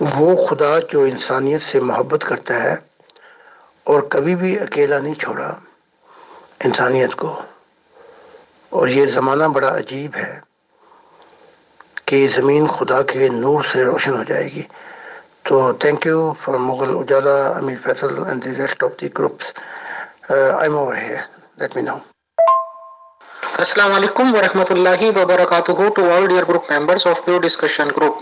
وہ خدا جو انسانیت سے محبت کرتا ہے اور کبھی بھی اکیلا نہیں چھوڑا انسانیت کو. اور یہ زمانہ بڑا عجیب ہے کہ زمین خدا کے نور سے روشن ہو جائے گی. تو thank you for Mughal Ujala, Amir Faisal and the rest of the groups. I am over here, let me know. السلام علیکم ورحمۃ اللہ وبرکاتہ to all dear group members of pure discussion group.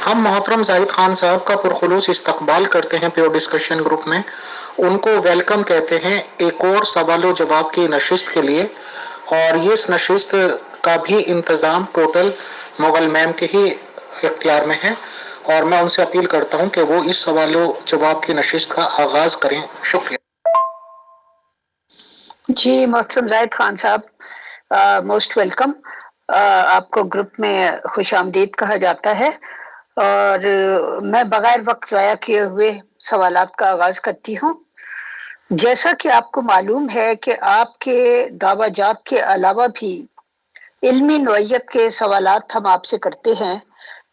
ہم محترم زاہد خان صاحب کا پرخلوص استقبال کرتے ہیں پیور ڈسکشن گروپ میں. ان کو ویلکم کہتے ہیں ایک اور سوال و جواب کی نشست کے لیے. اور یہ اس نشست کا بھی انتظام ٹوٹل مغل میم کے ہی اختیار میں ہے. اور میں ان سے اپیل کرتا ہوں کہ وہ اس سوال و جواب کی نشست کا آغاز کریں. شکریہ. جی محترم زاہد خان صاحب, موسٹ ویلکم. آپ کو گروپ میں خوش آمدید کہا جاتا ہے. اور میں بغیر وقت ضائع کیے ہوئے سوالات کا آغاز کرتی ہوں. جیسا کہ آپ کو معلوم ہے کہ آپ کے دعویٰ جات کے علاوہ بھی علمی نوعیت کے سوالات ہم آپ سے کرتے ہیں.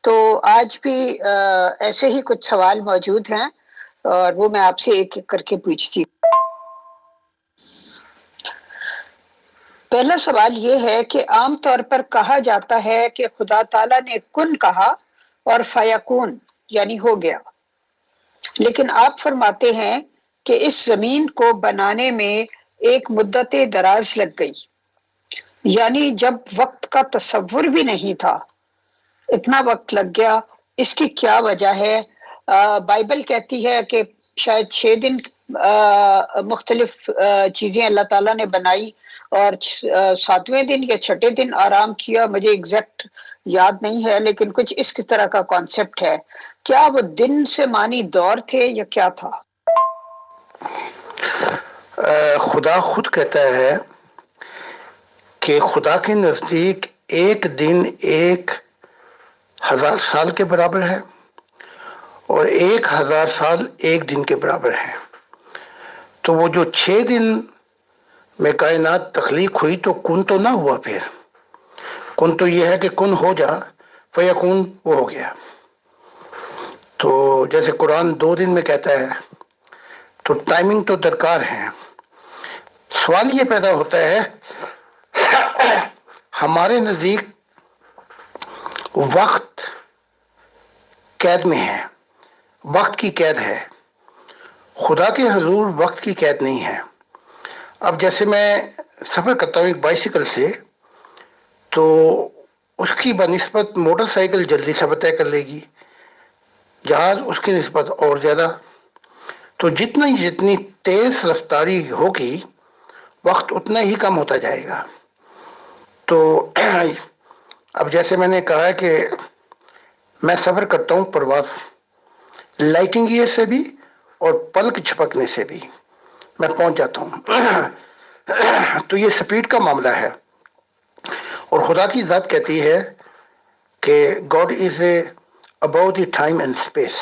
تو آج بھی ایسے ہی کچھ سوال موجود ہیں اور وہ میں آپ سے ایک ایک کر کے پوچھتی ہوں. پہلا سوال یہ ہے کہ عام طور پر کہا جاتا ہے کہ خدا تعالیٰ نے کن کہا اور فیکون یعنی ہو گیا, لیکن آپ فرماتے ہیں کہ اس زمین کو بنانے میں ایک مدت دراز لگ گئی, یعنی جب وقت کا تصور بھی نہیں تھا اتنا وقت لگ گیا. اس کی کیا وجہ ہے؟ بائبل کہتی ہے کہ شاید 6 دن مختلف چیزیں اللہ تعالیٰ نے بنائی اور 7ویں دن یا 6ٹھے دن آرام کیا. مجھے ایگزیکٹ یاد نہیں ہے, لیکن کچھ اس طرح کا کانسیپٹ ہے. کیا وہ دن سے معنی دور تھے یا کیا تھا؟ خدا خود کہتا ہے کہ خدا کے نزدیک ایک دن 1000 سال کے برابر ہے اور 1000 سال ایک دن کے برابر ہے. تو وہ جو 6 دن میں کائنات تخلیق ہوئی تو کن تو نہ ہوا. پھر کن تو یہ ہے کہ کن ہو جا, فیکون وہ ہو گیا. تو جیسے قرآن 2 دن میں کہتا ہے تو ٹائمنگ تو درکار ہے. سوال یہ پیدا ہوتا ہے ہمارے نزدیک وقت قید میں ہے, وقت کی قید ہے. خدا کے حضور وقت کی قید نہیں ہے. اب جیسے میں سفر کرتا ہوں ایک بائیسیکل سے, تو اس کی بنسبت موٹر سائیکل جلدی سفر طے کر لے گی, جہاز اس کی نسبت اور زیادہ. تو جتنی تیز رفتاری ہوگی وقت اتنا ہی کم ہوتا جائے گا. تو اب جیسے میں نے کہا کہ میں سفر کرتا ہوں پرواز لائٹنگ گیئر سے بھی اور پلک جھپکنے سے بھی میں پہنچ جاتا ہوں. تو یہ سپیڈ کا معاملہ ہے. اور خدا کی ذات کہتی ہے کہ God is a about the time and space.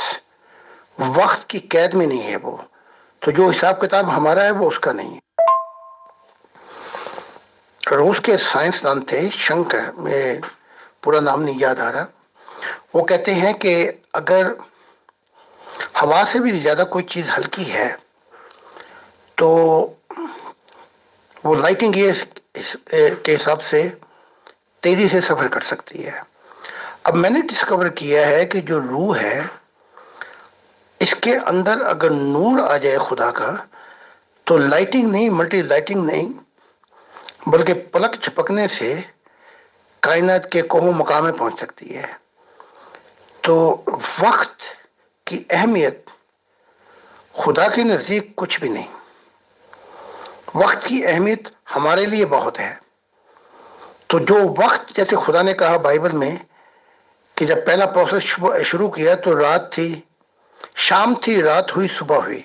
وقت کی قید میں نہیں ہے وہ. تو جو حساب کتاب ہمارا ہے وہ اس کا نہیں ہے. روس کے سائنسدان تھے شنکر, میں پورا نام نہیں یاد آ رہا, وہ کہتے ہیں کہ اگر ہوا سے بھی زیادہ کوئی چیز ہلکی ہے تو وہ لائٹنگ کے حساب سے تیزی سے سفر کر سکتی ہے. اب میں نے ڈسکور کیا ہے کہ جو روح ہے اس کے اندر اگر نور آ جائے خدا کا تو لائٹنگ نہیں, ملٹی لائٹنگ نہیں, بلکہ پلک جھپکنے سے کائنات کے کوہ مقام میں پہنچ سکتی ہے. تو وقت کی اہمیت خدا کے نزدیک کچھ بھی نہیں. وقت کی اہمیت ہمارے لیے بہت ہے. تو جو وقت, جیسے خدا نے کہا بائبل میں کہ جب پہلا پروسیس شروع کیا تو رات تھی, شام تھی, رات ہوئی, صبح ہوئی.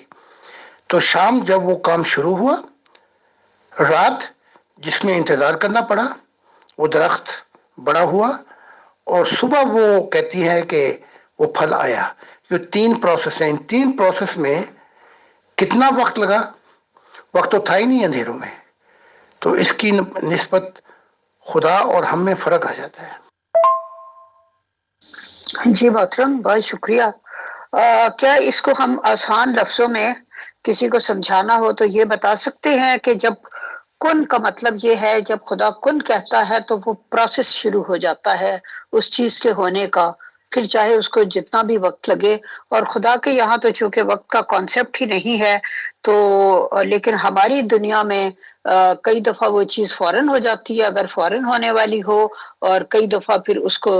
تو شام جب وہ کام شروع ہوا, رات جس میں انتظار کرنا پڑا وہ درخت بڑا ہوا, اور صبح وہ کہتی ہے کہ وہ پھل آیا. یہ 3 پروسیس ہیں. ان 3 پروسیس میں کتنا وقت لگا؟ وقت تو تھا ہی نہیں اندھیروں میں. تو اس کی نسبت خدا اور ہم میں فرق آ جاتا ہے. جی محترم، بہت شکریہ۔ کیا اس کو ہم آسان لفظوں میں کسی کو سمجھانا ہو تو یہ بتا سکتے ہیں کہ جب کن کا مطلب یہ ہے، جب خدا کن کہتا ہے تو وہ پروسیس شروع ہو جاتا ہے اس چیز کے ہونے کا، پھر چاہے اس کو جتنا بھی وقت لگے۔ اور خدا کے یہاں تو چونکہ وقت کا کانسیپٹ ہی نہیں ہے تو لیکن ہماری دنیا میں کئی دفعہ وہ چیز فوراً ہو جاتی ہے اگر فوراً ہونے والی ہو، اور کئی دفعہ پھر اس کو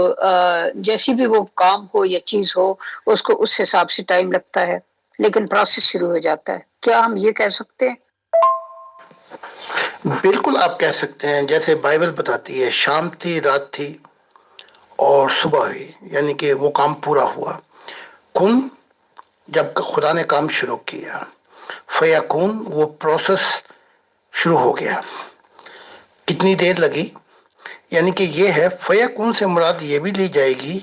جیسی بھی وہ کام ہو یا چیز ہو اس کو اس حساب سے ٹائم لگتا ہے، لیکن پروسیس شروع ہو جاتا ہے۔ کیا ہم یہ کہہ سکتے ہیں؟ بالکل آپ کہہ سکتے ہیں، جیسے بائبل بتاتی ہے شام تھی، رات تھی اور صبح ہوئی، یعنی کہ وہ کام پورا ہوا۔ کن، جب خدا نے کام شروع کیا، فیکون وہ پروسیس شروع ہو گیا۔ کتنی دیر لگی؟ یعنی کہ یہ ہے فیکون سے مراد یہ بھی لی جائے گی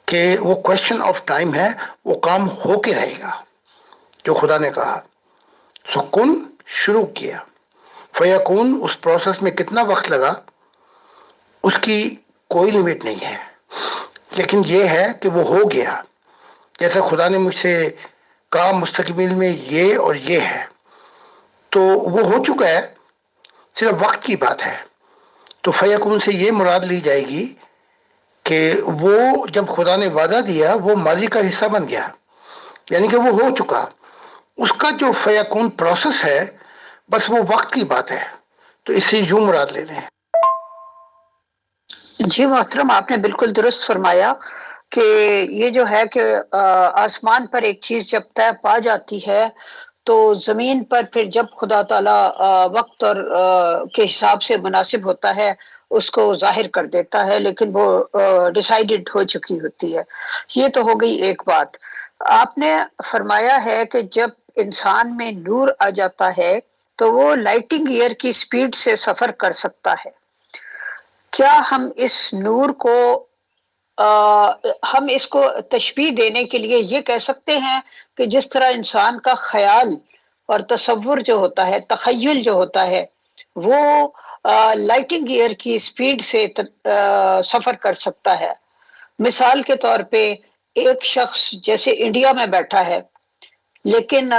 کہ وہ کوشچن آف ٹائم ہے، وہ کام ہو کے رہے گا جو خدا نے کہا۔ سو کن شروع کیا، فیکون اس پروسیس میں کتنا وقت لگا اس کی کوئی لمٹ نہیں ہے، لیکن یہ ہے کہ وہ ہو گیا۔ جیسے خدا نے مجھ سے کہا مستقبل میں یہ اور یہ ہے، تو وہ ہو چکا ہے، صرف وقت کی بات ہے۔ تو فیکون سے یہ مراد لی جائے گی کہ وہ جب خدا نے وعدہ دیا وہ ماضی کا حصہ بن گیا، یعنی کہ وہ ہو چکا۔ اس کا جو فیکون پروسیس ہے بس وہ وقت کی بات ہے، تو اس سے یوں مراد لے لیں۔ جی محترم، آپ نے بالکل درست فرمایا کہ یہ جو ہے کہ آسمان پر ایک چیز جب طے پا جاتی ہے تو زمین پر پھر جب خدا تعالیٰ وقت اور کے حساب سے مناسب ہوتا ہے اس کو ظاہر کر دیتا ہے، لیکن وہ ڈیسائیڈڈ ہو چکی ہوتی ہے۔ یہ تو ہو گئی ایک بات۔ آپ نے فرمایا ہے کہ جب انسان میں نور آ جاتا ہے تو وہ لائٹنگ ایئر کی سپیڈ سے سفر کر سکتا ہے۔ کیا ہم اس نور کو ہم اس کو تشبیہ دینے کے لیے یہ کہہ سکتے ہیں کہ جس طرح انسان کا خیال اور تصور جو ہوتا ہے، تخیل جو ہوتا ہے، وہ لائٹنگ ایئر کی سپیڈ سے سفر کر سکتا ہے۔ مثال کے طور پہ ایک شخص جیسے انڈیا میں بیٹھا ہے لیکن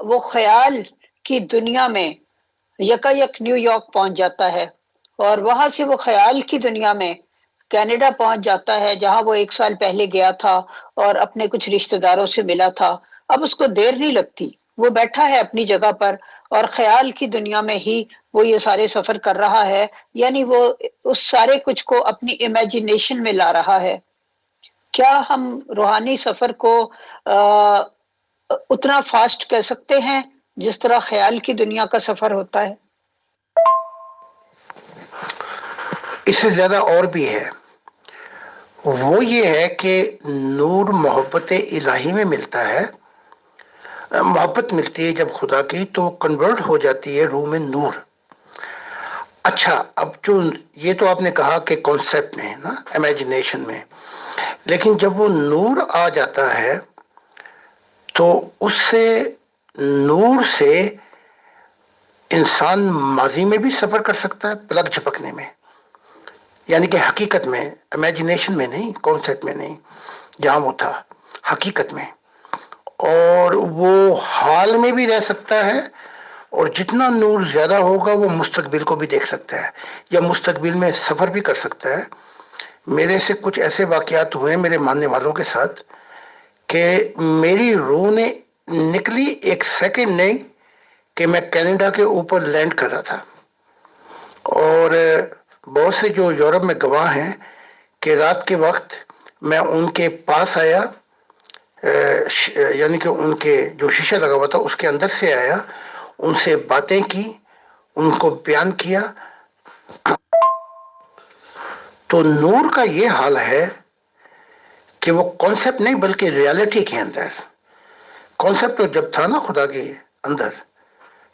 وہ خیال کی دنیا میں یکایک نیو یارک پہنچ جاتا ہے، اور وہاں سے وہ خیال کی دنیا میں کینیڈا پہنچ جاتا ہے جہاں وہ 1 سال پہلے گیا تھا اور اپنے کچھ رشتہ داروں سے ملا تھا۔ اب اس کو دیر نہیں لگتی، وہ بیٹھا ہے اپنی جگہ پر اور خیال کی دنیا میں ہی وہ یہ سارے سفر کر رہا ہے، یعنی وہ اس سارے کچھ کو اپنی امیجینیشن میں لا رہا ہے۔ کیا ہم روحانی سفر کو اتنا فاسٹ کہہ سکتے ہیں جس طرح خیال کی دنیا کا سفر ہوتا ہے؟ اس سے زیادہ اور بھی ہے، وہ یہ ہے کہ نور محبت الہی میں ملتا ہے۔ محبت ملتی ہے جب خدا کی تو کنورٹ ہو جاتی ہے روح میں نور۔ اچھا، اب جو یہ تو آپ نے کہا کہ کانسیپٹ میں نا، امیجنیشن میں، لیکن جب وہ نور آ جاتا ہے تو اس سے نور سے انسان ماضی میں بھی سفر کر سکتا ہے پلک جھپکنے میں، یعنی کہ حقیقت میں، امیجنیشن میں نہیں، کانسیپٹ میں نہیں، جہاں وہ تھا حقیقت میں، اور وہ حال میں بھی رہ سکتا ہے، اور جتنا نور زیادہ ہوگا وہ مستقبل کو بھی دیکھ سکتا ہے یا مستقبل میں سفر بھی کر سکتا ہے۔ میرے سے کچھ ایسے واقعات ہوئے میرے ماننے والوں کے ساتھ کہ میری روح نے نکلی 1 سیکنڈ نہیں کہ میں کینیڈا کے اوپر لینڈ کر رہا تھا، اور بہت سے جو یورپ میں گواہ ہیں کہ رات کے وقت میں ان کے پاس آیا، یعنی کہ ان کے جو شیشہ لگا ہوا تھا اس کے اندر سے آیا، ان سے باتیں کی، ان کو بیان کیا۔ تو نور کا یہ حال ہے کہ وہ کانسیپٹ نہیں بلکہ ریالٹی کے اندر، کانسیپٹ تو جب تھا نا خدا کے اندر،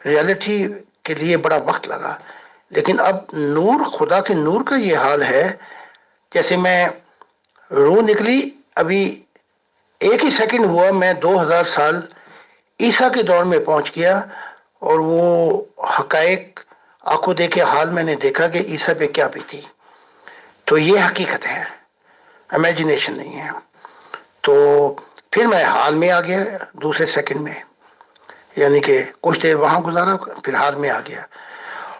ریالٹی کے لیے بڑا وقت لگا، لیکن اب نور، خدا کے نور کا یہ حال ہے جیسے میں روح نکلی، ابھی 1 ہی سیکنڈ ہوا میں 2000 سال عیسیٰ کے دور میں پہنچ گیا، اور وہ حقائق آنکھوں دیکھے حال میں نے دیکھا کہ عیسیٰ پہ کیا بیتی۔ تو یہ حقیقت ہے۔ امیجنیشن نہیں ہے. تو پھر میں حال میں آ گیا دوسرے سیکنڈ میں، یعنی کہ کچھ دیر وہاں گزارا پھر حال میں آ گیا.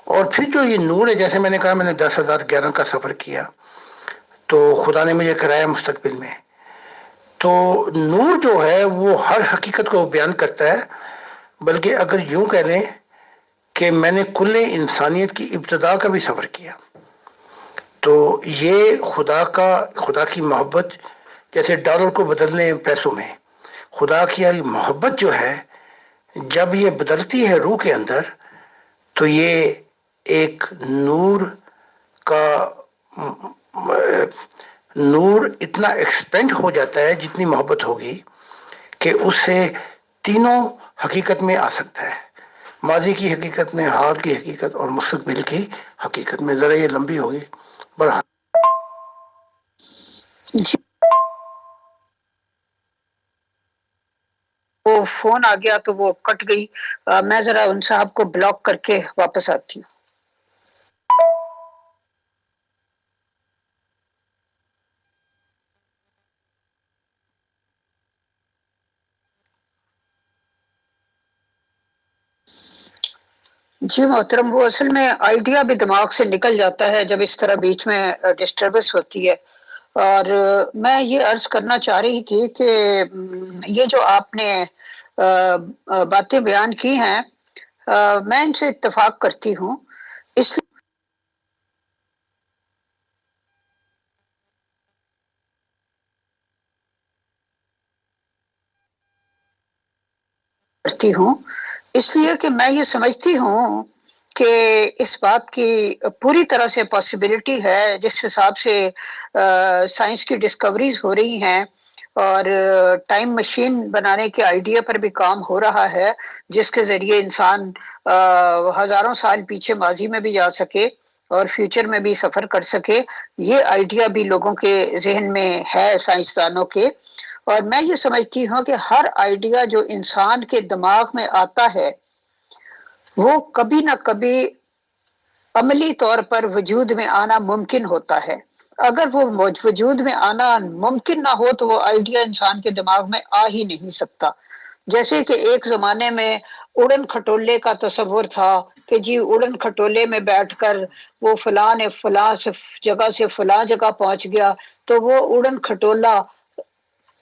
اور پھر جو یہ نور ہے، جیسے میں نے کہا میں نے 10,011 کا سفر کیا تو خدا نے مجھے کرایا مستقبل میں. تو نور جو ہے وہ ہر حقیقت کو بیان کرتا ہے، بلکہ اگر یوں کہہ لیں کہ میں نے کل انسانیت کی ابتدا کا بھی سفر کیا. تو یہ خدا کی محبت، جیسے ڈالر کو بدل لیں پیسوں میں، خدا کی محبت جو ہے جب یہ بدلتی ہے روح کے اندر تو یہ ایک نور اتنا ایکسپینڈ ہو جاتا ہے جتنی محبت ہوگی کہ اس سے تینوں حقیقت میں آ سکتا ہے، ماضی کی حقیقت میں، حال کی حقیقت اور مستقبل کی حقیقت میں. ذرا یہ لمبی ہوگی بڑھا. جی وہ فون آ گیا تو وہ کٹ گئی. میں ذرا ان صاحب کو بلاک کر کے واپس آتی ہوں. جی محترم، وہ اصل میں آئیڈیا بھی دماغ سے نکل جاتا ہے جب اس طرح بیچ میں ڈسٹربنس ہوتی ہے. اور میں یہ عرض کرنا چاہ رہی تھی کہ یہ جو آپ نے باتیں بیان کی ہیں میں ان سے اتفاق کرتی ہوں. اس لیے کرتی ہوں اس لیے کہ میں یہ سمجھتی ہوں کہ اس بات کی پوری طرح سے پاسبلٹی ہے جس حساب سے سائنس کی ڈسکوریز ہو رہی ہیں اور ٹائم مشین بنانے کے آئیڈیا پر بھی کام ہو رہا ہے، جس کے ذریعے انسان ہزاروں سال پیچھے ماضی میں بھی جا سکے اور فیوچر میں بھی سفر کر سکے. یہ آئیڈیا بھی لوگوں کے ذہن میں ہے، سائنسدانوں کے. اور میں یہ سمجھتی ہوں کہ ہر آئیڈیا جو انسان کے دماغ میں آتا ہے وہ کبھی نہ کبھی عملی طور پر وجود میں آنا ممکن ہوتا ہے. اگر وہ وجود میں آنا ممکن نہ ہو تو وہ آئیڈیا انسان کے دماغ میں آ ہی نہیں سکتا. جیسے کہ ایک زمانے میں اڑن کھٹولے کا تصور تھا کہ جی اڑن کھٹولے میں بیٹھ کر وہ فلاں نے فلاں جگہ سے فلاں جگہ پہنچ گیا، تو وہ اڑن کھٹولا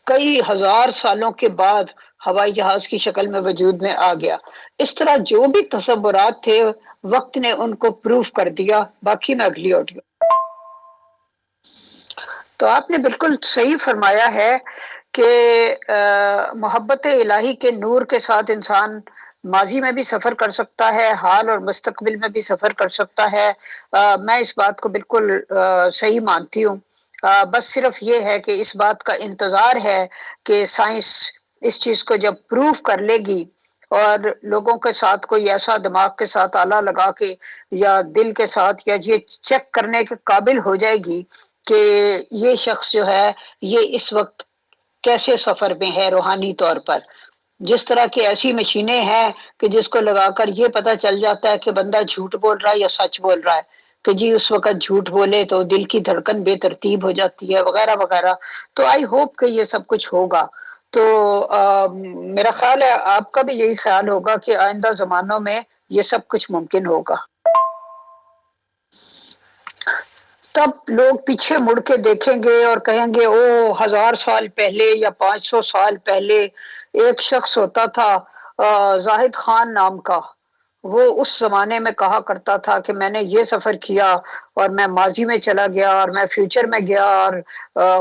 کئی ہزار سالوں کے بعد ہوائی جہاز کی شکل میں وجود میں آ گیا. اس طرح جو بھی تصورات تھے وقت نے ان کو پروف کر دیا. باقی میں اگلی آڈیو. تو آپ نے بالکل صحیح فرمایا ہے کہ محبت الہی کے نور کے ساتھ انسان ماضی میں بھی سفر کر سکتا ہے، حال اور مستقبل میں بھی سفر کر سکتا ہے. میں اس بات کو بالکل صحیح مانتی ہوں. بس صرف یہ ہے کہ اس بات کا انتظار ہے کہ سائنس اس چیز کو جب پروف کر لے گی اور لوگوں کے ساتھ کوئی ایسا دماغ کے ساتھ آلہ لگا کے یا دل کے ساتھ یا یہ چیک کرنے کے قابل ہو جائے گی کہ یہ شخص جو ہے یہ اس وقت کیسے سفر میں ہے روحانی طور پر. جس طرح کی ایسی مشینیں ہیں کہ جس کو لگا کر یہ پتہ چل جاتا ہے کہ بندہ جھوٹ بول رہا ہے یا سچ بول رہا ہے، کہ جی اس وقت جھوٹ بولے تو دل کی دھڑکن بے ترتیب ہو جاتی ہے وغیرہ وغیرہ. تو آئی ہوپ کہ یہ سب کچھ ہوگا. تو میرا خیال ہے آپ کا بھی یہی خیال ہوگا کہ آئندہ زمانوں میں یہ سب کچھ ممکن ہوگا. تب لوگ پیچھے مڑ کے دیکھیں گے اور کہیں گے او 1000 سال پہلے یا 500 سال پہلے ایک شخص ہوتا تھا زاہد خان نام کا، وہ اس زمانے میں کہا کرتا تھا کہ میں نے یہ سفر کیا اور میں ماضی میں چلا گیا اور میں فیوچر میں گیا اور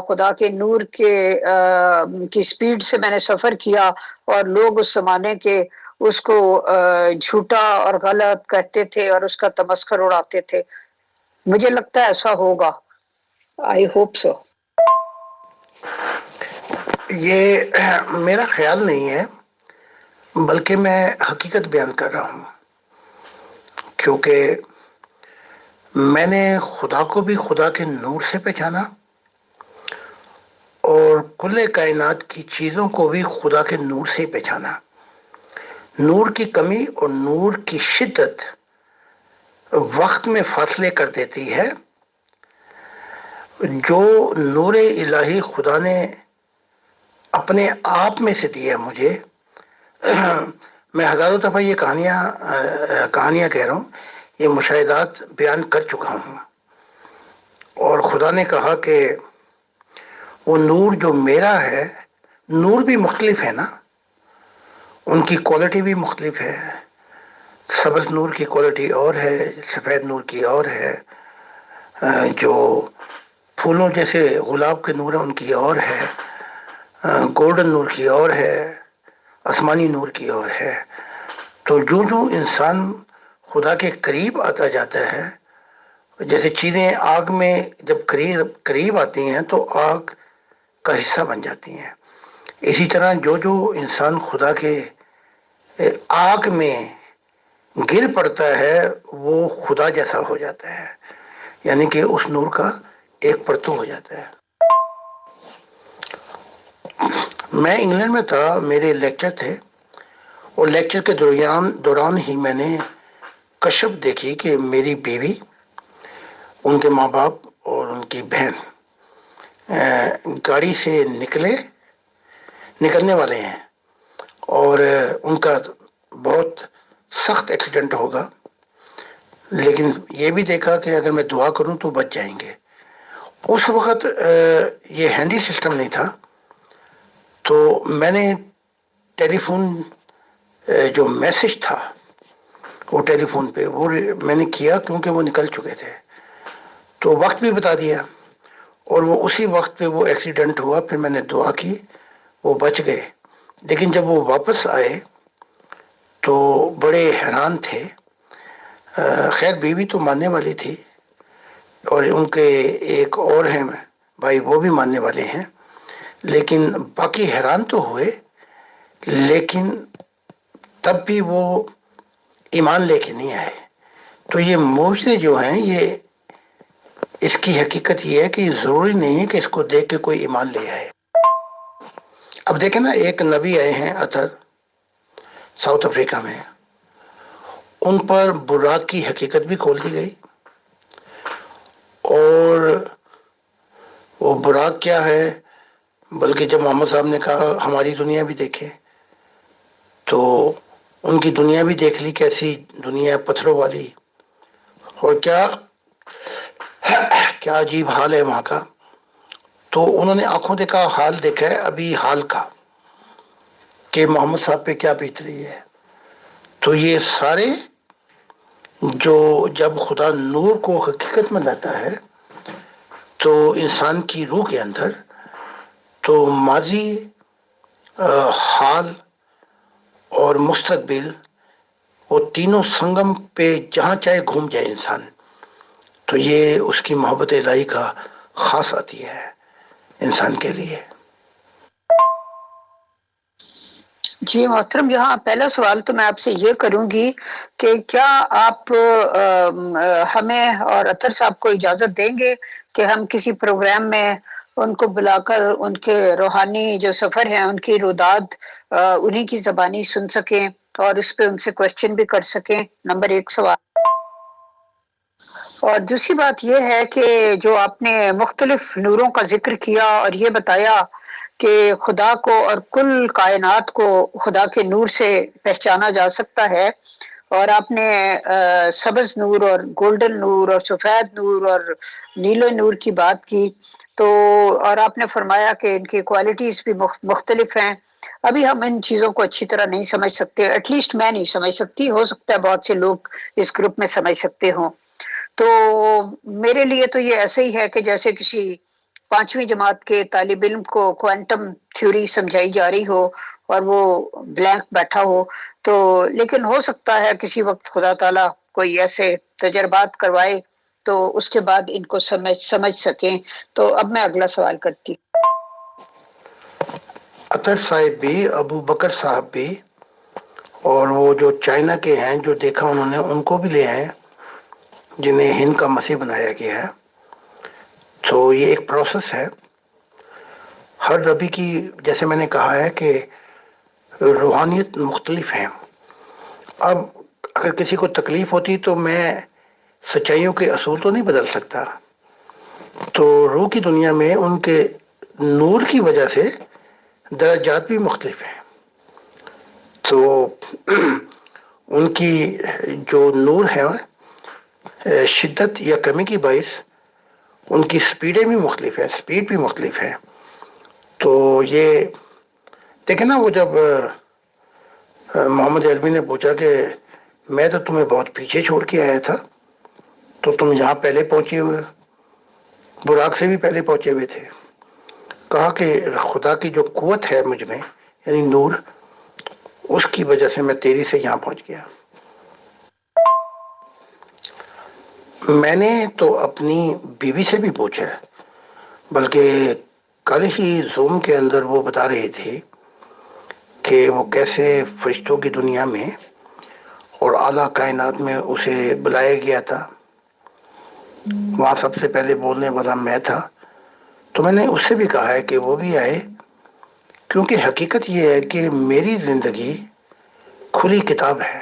خدا کے نور کی سپیڈ سے میں نے سفر کیا. اور لوگ اس زمانے کے اس کو جھوٹا اور غلط کہتے تھے اور اس کا تمسخر اڑاتے تھے. مجھے لگتا ہے ایسا ہوگا. I hope so. یہ میرا خیال نہیں ہے، بلکہ میں حقیقت بیان کر رہا ہوں، کیونکہ میں نے خدا کو بھی خدا کے نور سے پہچانا اور کل کائنات کی چیزوں کو بھی خدا کے نور سے پہچانا. نور کی کمی اور نور کی شدت وقت میں فاصلے کر دیتی ہے، جو نور الہی خدا نے اپنے آپ میں سے دیا مجھے، میں ہزاروں دفعہ یہ کہانیاں کہہ رہا ہوں، یہ مشاہدات بیان کر چکا ہوں، اور خدا نے کہا کہ وہ نور جو میرا ہے، نور بھی مختلف ہے نا، ان کی کوالٹی بھی مختلف ہے، سبز نور کی کوالٹی اور ہے، سفید نور کی اور ہے، جو پھولوں جیسے گلاب کے نور ہیں ان کی اور ہے، گولڈن نور کی اور ہے، آسمانی نور کی اور ہے۔ تو جو جو انسان خدا کے قریب آتا جاتا ہے، جیسے چیزیں آگ میں جب قریب آتی ہیں تو آگ کا حصہ بن جاتی ہیں، اسی طرح جو جو انسان خدا کے آگ میں گر پڑتا ہے وہ خدا جیسا ہو جاتا ہے، یعنی کہ اس نور کا ایک پرتو ہو جاتا ہے۔ میں انگلینڈ میں تھا، میرے لیکچر تھے، اور لیکچر کے دوران ہی میں نے کشف دیکھی کہ میری بیوی، ان کے ماں باپ اور ان کی بہن گاڑی سے نکلنے والے ہیں، اور ان کا بہت سخت ایکسیڈنٹ ہوگا، لیکن یہ بھی دیکھا کہ اگر میں دعا کروں تو بچ جائیں گے۔ اس وقت یہ ہینڈی سسٹم نہیں تھا، تو میں نے ٹیلی فون جو میسج تھا وہ ٹیلی فون پہ وہ میں نے کیا، کیونکہ وہ نکل چکے تھے، تو وقت بھی بتا دیا، اور وہ اسی وقت پہ وہ ایکسیڈنٹ ہوا۔ پھر میں نے دعا کی، وہ بچ گئے، لیکن جب وہ واپس آئے تو بڑے حیران تھے۔ خیر بیوی تو ماننے والی تھی، اور ان کے ایک اور ہیں بھائی، وہ بھی ماننے والے ہیں، لیکن باقی حیران تو ہوئے، لیکن تب بھی وہ ایمان لے کے نہیں آئے۔ تو یہ معجزے جو ہیں، یہ اس کی حقیقت یہ ہے کہ ضروری نہیں ہے کہ اس کو دیکھ کے کوئی ایمان لے آئے۔ اب دیکھیں نا، ایک نبی آئے ہیں اطہر، ساؤتھ افریقہ میں، ان پر براق کی حقیقت بھی کھول دی گئی، اور وہ براق کیا ہے، بلکہ جب محمد صاحب نے کہا ہماری دنیا بھی دیکھے، تو ان کی دنیا بھی دیکھ لی، کیسی دنیا پتھروں والی، اور کیا عجیب حال ہے وہاں کا۔ تو انہوں نے آنکھوں دیکھا حال دیکھا ہے ابھی حال کا، کہ محمد صاحب پہ کیا بیت رہی ہے۔ تو یہ سارے جو جب خدا نور کو حقیقت میں لاتا ہے تو انسان کی روح کے اندر، تو ماضی، حال اور مستقبل، وہ تینوں سنگم پہ جہاں چاہے گھوم جائے انسان، تو یہ اس کی محبت الہی کا خاص آتی ہے انسان کے لیے۔ جی محترم، یہاں پہلا سوال تو میں آپ سے یہ کروں گی کہ کیا آپ ہمیں اور اطہر صاحب کو اجازت دیں گے کہ ہم کسی پروگرام میں ان کو بلا کر ان کے روحانی جو سفر ہیں ان کی روداد انہی کی زبانی سن سکیں اور اس پہ ان سے کوشچن بھی کر سکیں؟ نمبر ایک سوال۔ اور دوسری بات یہ ہے کہ جو آپ نے مختلف نوروں کا ذکر کیا اور یہ بتایا کہ خدا کو اور کل کائنات کو خدا کے نور سے پہچانا جا سکتا ہے، اور آپ نے سبز نور اور گولڈن نور اور سفید نور اور نیلے نور کی بات کی، تو اور آپ نے فرمایا کہ ان کی کوالٹیز بھی مختلف ہیں۔ ابھی ہم ان چیزوں کو اچھی طرح نہیں سمجھ سکتے، ایٹ لیسٹ میں نہیں سمجھ سکتی، ہو سکتا ہے بہت سے لوگ اس گروپ میں سمجھ سکتے ہوں۔ تو میرے لیے تو یہ ایسے ہی ہے کہ جیسے کسی 5ویں جماعت کے طالب علم کو کوانٹم تھیوری سمجھائی جا رہی ہو اور وہ بلینک بیٹھا ہو، تو لیکن ہو سکتا ہے کسی وقت خدا تعالیٰ کوئی ایسے تجربات کروائے تو اس کے بعد ان کو سمجھ سکیں۔ تو اب میں اگلا سوال کرتی ہوں۔ اطہر صاحب بھی، ابو بکر صاحب بھی، اور وہ جو چائنا کے ہیں جو دیکھا انہوں نے، ان کو بھی لے آئے جنہیں ہند کا مسیح بنایا گیا ہے۔ تو یہ ایک پروسیس ہے ہر نبی کی، جیسے میں نے کہا ہے کہ روحانیت مختلف ہیں۔ اب اگر کسی کو تکلیف ہوتی تو میں سچائیوں کے اصول تو نہیں بدل سکتا، تو روح کی دنیا میں ان کے نور کی وجہ سے درجات بھی مختلف ہیں. تو ان کی جو نور ہے شدت یا کمی کی باعث ان کی سپیڈیں بھی مختلف ہیں، سپیڈ بھی مختلف ہے. تو یہ دیکھیں نا، وہ جب محمد علوی نے پوچھا کہ میں تو تمہیں بہت پیچھے چھوڑ کے آیا تھا، تو تم یہاں پہلے پہنچے ہوئے، براق سے بھی پہلے پہنچے ہوئے تھے. کہا کہ خدا کی جو قوت ہے مجھ میں، یعنی نور، اس کی وجہ سے میں تیزی سے یہاں پہنچ گیا. میں نے تو اپنی بیوی سے بھی پوچھا ہے، بلکہ کل ہی زوم کے اندر وہ بتا رہے تھے کہ وہ کیسے فرشتوں کی دنیا میں اور اعلیٰ کائنات میں اسے بلایا گیا تھا. وہاں سب سے پہلے بولنے والا میں تھا. تو میں نے اس سے بھی کہا ہے کہ وہ بھی آئے، کیونکہ حقیقت یہ ہے کہ میری زندگی کھلی کتاب ہے،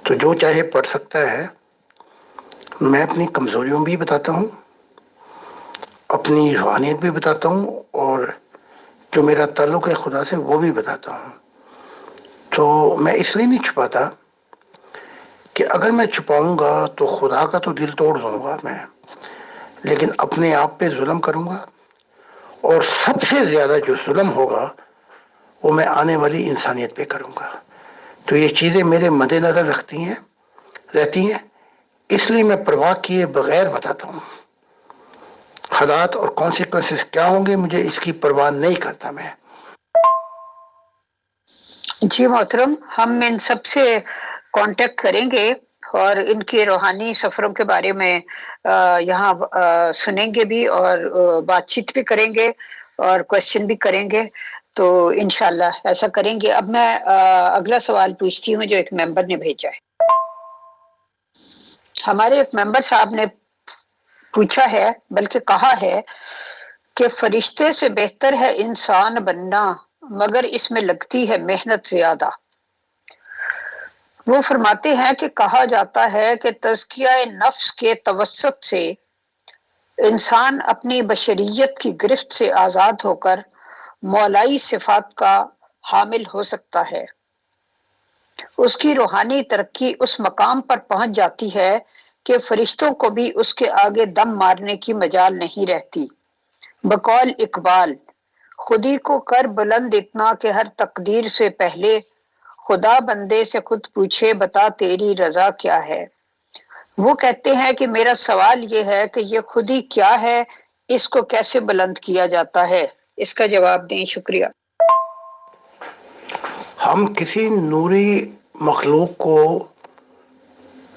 تو جو چاہے پڑھ سکتا ہے. میں اپنی کمزوریوں بھی بتاتا ہوں، اپنی روحانیت بھی بتاتا ہوں، اور جو میرا تعلق ہے خدا سے وہ بھی بتاتا ہوں. تو میں اس لیے نہیں چھپاتا کہ اگر میں چھپاؤں گا تو خدا کا تو دل توڑ دوں گا میں، لیکن اپنے آپ پہ ظلم کروں گا، اور سب سے زیادہ جو ظلم ہوگا وہ میں آنے والی انسانیت پہ کروں گا. تو یہ چیزیں میرے مد نظر رہتی ہیں، اس لیے میں پرواہ کیے بغیر بتاتا ہوں. حالات اور کانسیکوینسز کیا ہوں گے مجھے اس کی پرواہ نہیں کرتا میں. جی محترم، ہم ان سب سے کانٹیکٹ کریں گے اور ان کے روحانی سفروں کے بارے میں یہاں سنیں گے بھی، اور بات چیت بھی کریں گے اور کوشچن بھی کریں گے. تو انشاءاللہ ایسا کریں گے. اب میں اگلا سوال پوچھتی ہوں جو ایک ممبر نے بھیجا ہے. ہمارے ایک ممبر صاحب نے پوچھا ہے، بلکہ کہا ہے کہ فرشتے سے بہتر ہے انسان بننا، مگر اس میں لگتی ہے محنت زیادہ. وہ فرماتے ہیں کہ کہا جاتا ہے کہ تزکیہ نفس کے توسط سے انسان اپنی بشریت کی گرفت سے آزاد ہو کر مولائی صفات کا حامل ہو سکتا ہے. اس کی روحانی ترقی اس مقام پر پہنچ جاتی ہے کہ فرشتوں کو بھی اس کے آگے دم مارنے کی مجال نہیں رہتی. بقول اقبال، خودی کو کر بلند اتنا کہ ہر تقدیر سے پہلے خدا بندے سے خود پوچھے بتا تیری رضا کیا ہے. وہ کہتے ہیں کہ میرا سوال یہ ہے کہ یہ خودی کیا ہے، اس کو کیسے بلند کیا جاتا ہے؟ اس کا جواب دیں. شکریہ. ہم کسی نوری مخلوق کو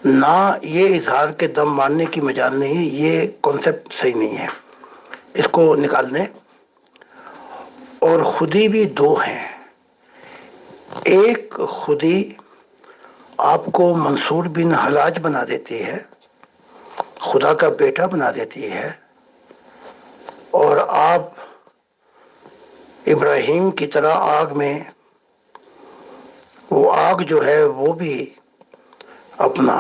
نہ یہ اظہار کے دم مارنے کی مجال نہیں، یہ کانسیپٹ صحیح نہیں ہے، اس کو نکال دیں. اور خودی بھی دو ہیں. ایک خودی آپ کو منصور بن حلاج بنا دیتی ہے، خدا کا بیٹا بنا دیتی ہے، اور آپ ابراہیم کی طرح آگ میں، وہ آگ جو ہے وہ بھی اپنا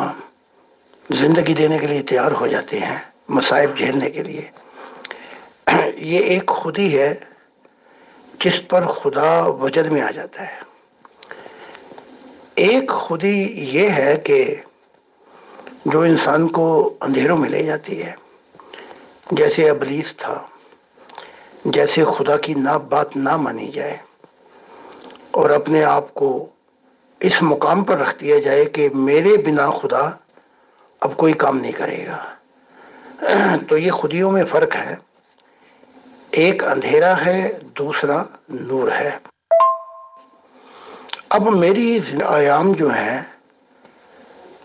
زندگی دینے کے لیے تیار ہو جاتے ہیں، مصائب جھیلنے کے لیے. یہ ایک خودی ہے جس پر خدا وجد میں آ جاتا ہے. ایک خودی یہ ہے کہ جو انسان کو اندھیروں میں لے جاتی ہے، جیسے ابلیس تھا، جیسے خدا کی بات نہ مانی جائے اور اپنے آپ کو اس مقام پر رکھ دیا جائے کہ میرے بنا خدا اب کوئی کام نہیں کرے گا. تو یہ خودیوں میں فرق ہے، ایک اندھیرا ہے، دوسرا نور ہے. اب میری ایام جو ہے،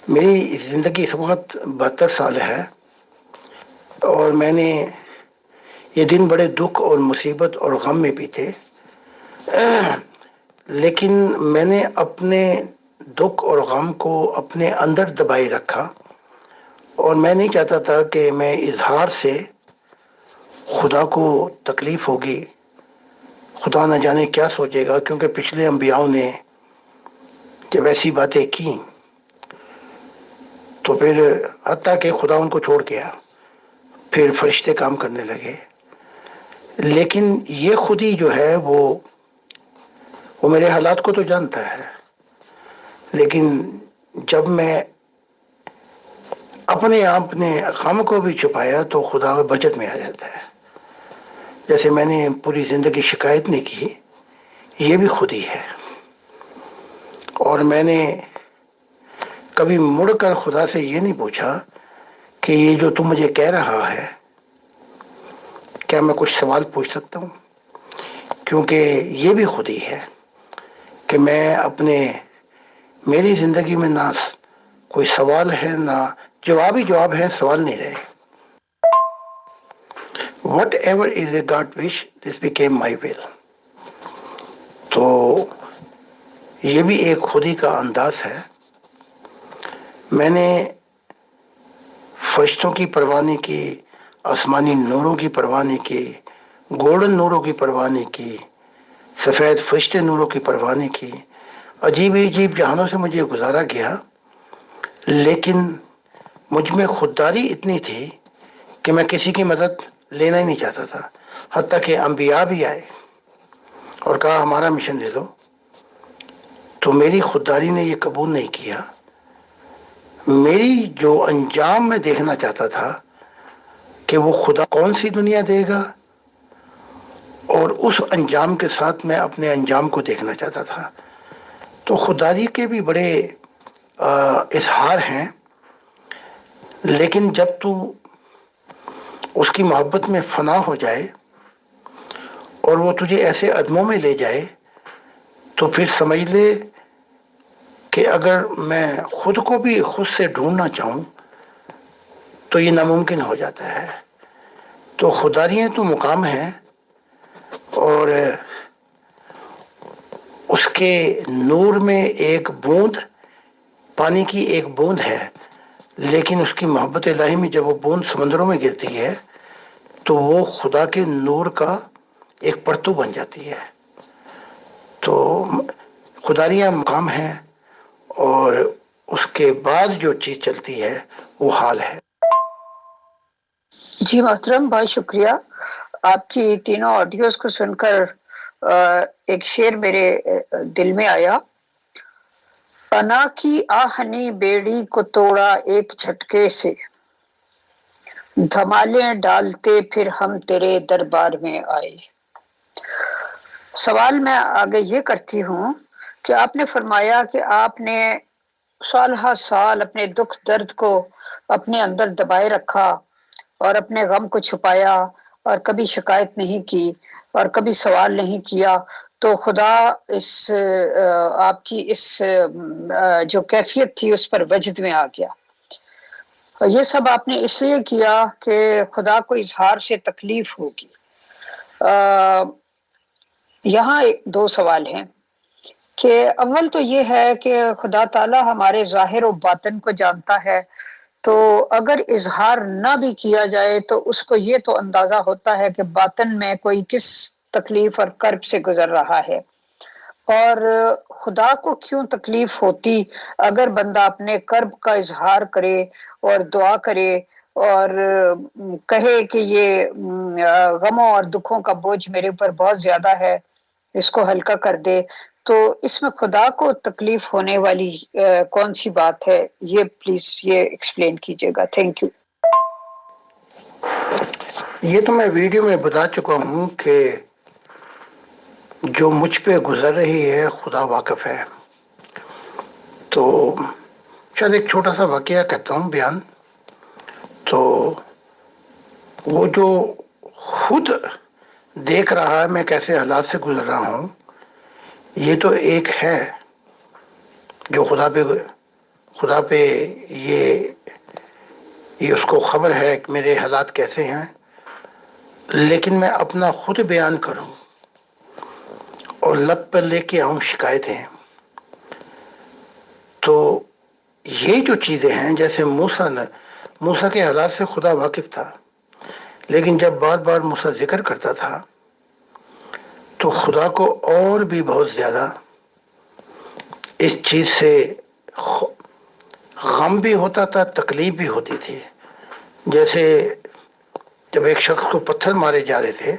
میری زندگی اس وقت 72 سال ہے، اور میں نے یہ دن بڑے دکھ اور مصیبت اور غم میں بھی تھے، لیکن میں نے اپنے دکھ اور غم کو اپنے اندر دبائے رکھا، اور میں نہیں چاہتا تھا کہ میں اظہار سے خدا کو تکلیف ہوگی، خدا نہ جانے کیا سوچے گا، کیونکہ پچھلے انبیاؤں نے جب ایسی باتیں کی تو پھر حتیٰ کہ خدا ان کو چھوڑ گیا. پھر فرشتے کام کرنے لگے. لیکن یہ خودی جو ہے وہ میرے حالات کو تو جانتا ہے، لیکن جب میں اپنے غم کو بھی چھپایا تو خدا بچت میں آ جاتا ہے. جیسے میں نے پوری زندگی شکایت نہیں کی، یہ بھی خودی ہے. اور میں نے کبھی مڑ کر خدا سے یہ نہیں پوچھا کہ یہ جو تم مجھے کہہ رہا ہے کیا میں کچھ سوال پوچھ سکتا ہوں، کیونکہ یہ بھی خودی ہے کہ میری زندگی میں نہ کوئی سوال ہے نہ جواب ہی جواب ہے، سوال نہیں رہے. Whatever is a God wish this become my will. تو یہ بھی ایک خودی کا انداز ہے. میں نے فرشتوں کی پرواہ نہیں کی، آسمانی نوروں کی پرواہ نہیں کی، گولڈن نوروں کی پرواہ نہیں کی، سفید فرشتے نوروں کی پرواہ نہیں کی. عجیب عجیب جہانوں سے مجھے گزارا گیا، لیکن مجھ میں خودداری اتنی تھی کہ میں کسی کی مدد لینا ہی نہیں چاہتا تھا. حتیٰ کہ انبیاء بھی آئے اور کہا ہمارا مشن دے دو، تو میری خودداری نے یہ قبول نہیں کیا. میری جو انجام میں دیکھنا چاہتا تھا کہ وہ خدا کون سی دنیا دے گا، اور اس انجام کے ساتھ میں اپنے انجام کو دیکھنا چاہتا تھا. تو خودداری کے بھی بڑے اظہار ہیں، لیکن جب تو اس کی محبت میں فنا ہو جائے اور وہ تجھے ایسے عدموں میں لے جائے تو پھر سمجھ لے کہ اگر میں خود کو بھی خود سے ڈھونڈنا چاہوں تو یہ ناممکن ہو جاتا ہے. تو خودداریاں تو مقام ہیں، اور اس کے نور میں ایک بوند، پانی کی ایک بوند ہے، لیکن اس کی محبت الہی میں جب وہ بوند سمندروں میں گرتی ہے تو وہ خدا کے نور کا ایک پرتو بن جاتی ہے. تو خداریاں مقام ہیں، اور اس کے بعد جو چیز چلتی ہے وہ حال ہے. جی محترم، بہت شکریہ. آپ کی تینوں آڈیوز کو سن کر ایک شعر میرے دل میں آیا. پناہ کی آہنی بیڑی کو توڑا ایک جھٹکے سے، دھمالیں ڈالتے پھر ہم تیرے دربار میں آئے. سوال میں آگے یہ کرتی ہوں کہ آپ نے فرمایا کہ آپ نے سال ہر سال اپنے دکھ درد کو اپنے اندر دبائے رکھا اور اپنے غم کو چھپایا اور کبھی شکایت نہیں کی اور کبھی سوال نہیں کیا. تو خدا آپ کی اس جو کیفیت تھی اس پر وجد میں آ گیا. یہ سب آپ نے اس لیے کیا کہ خدا کو اظہار سے تکلیف ہوگی. یہاں دو سوال ہیں کہ اول تو یہ ہے کہ خدا تعالی ہمارے ظاہر و باطن کو جانتا ہے، تو اگر اظہار نہ بھی کیا جائے تو اس کو یہ تو اندازہ ہوتا ہے کہ باطن میں کوئی کس تکلیف اور کرب سے گزر رہا ہے. اور خدا کو کیوں تکلیف ہوتی اگر بندہ اپنے کرب کا اظہار کرے اور دعا کرے اور کہے کہ یہ غموں اور دکھوں کا بوجھ میرے اوپر بہت زیادہ ہے، اس کو ہلکا کر دے. تو اس میں خدا کو تکلیف ہونے والی کون سی بات ہے؟ یہ پلیز یہ ایکسپلین کیجیے گا. Thank you. یہ تو میں ویڈیو میں بتا چکا ہوں کہ جو مجھ پہ گزر رہی ہے خدا واقف ہے. تو شاید ایک چھوٹا سا واقعہ کہتا ہوں بیان. تو وہ جو خود دیکھ رہا ہے میں کیسے حالات سے گزر رہا ہوں، یہ تو ایک ہے جو خدا پہ یہ اس کو خبر ہے کہ میرے حالات کیسے ہیں. لیکن میں اپنا خود بیان کروں اور لب پر لے کے آؤں شکایتیں، تو یہ جو چیزیں ہیں جیسے موسیٰ کے حالات سے خدا واقف تھا، لیکن جب بار بار موسیٰ ذکر کرتا تھا تو خدا کو اور بھی بہت زیادہ اس چیز سے غم بھی ہوتا تھا، تکلیف بھی ہوتی تھی. جیسے جب ایک شخص کو پتھر مارے جا رہے تھے،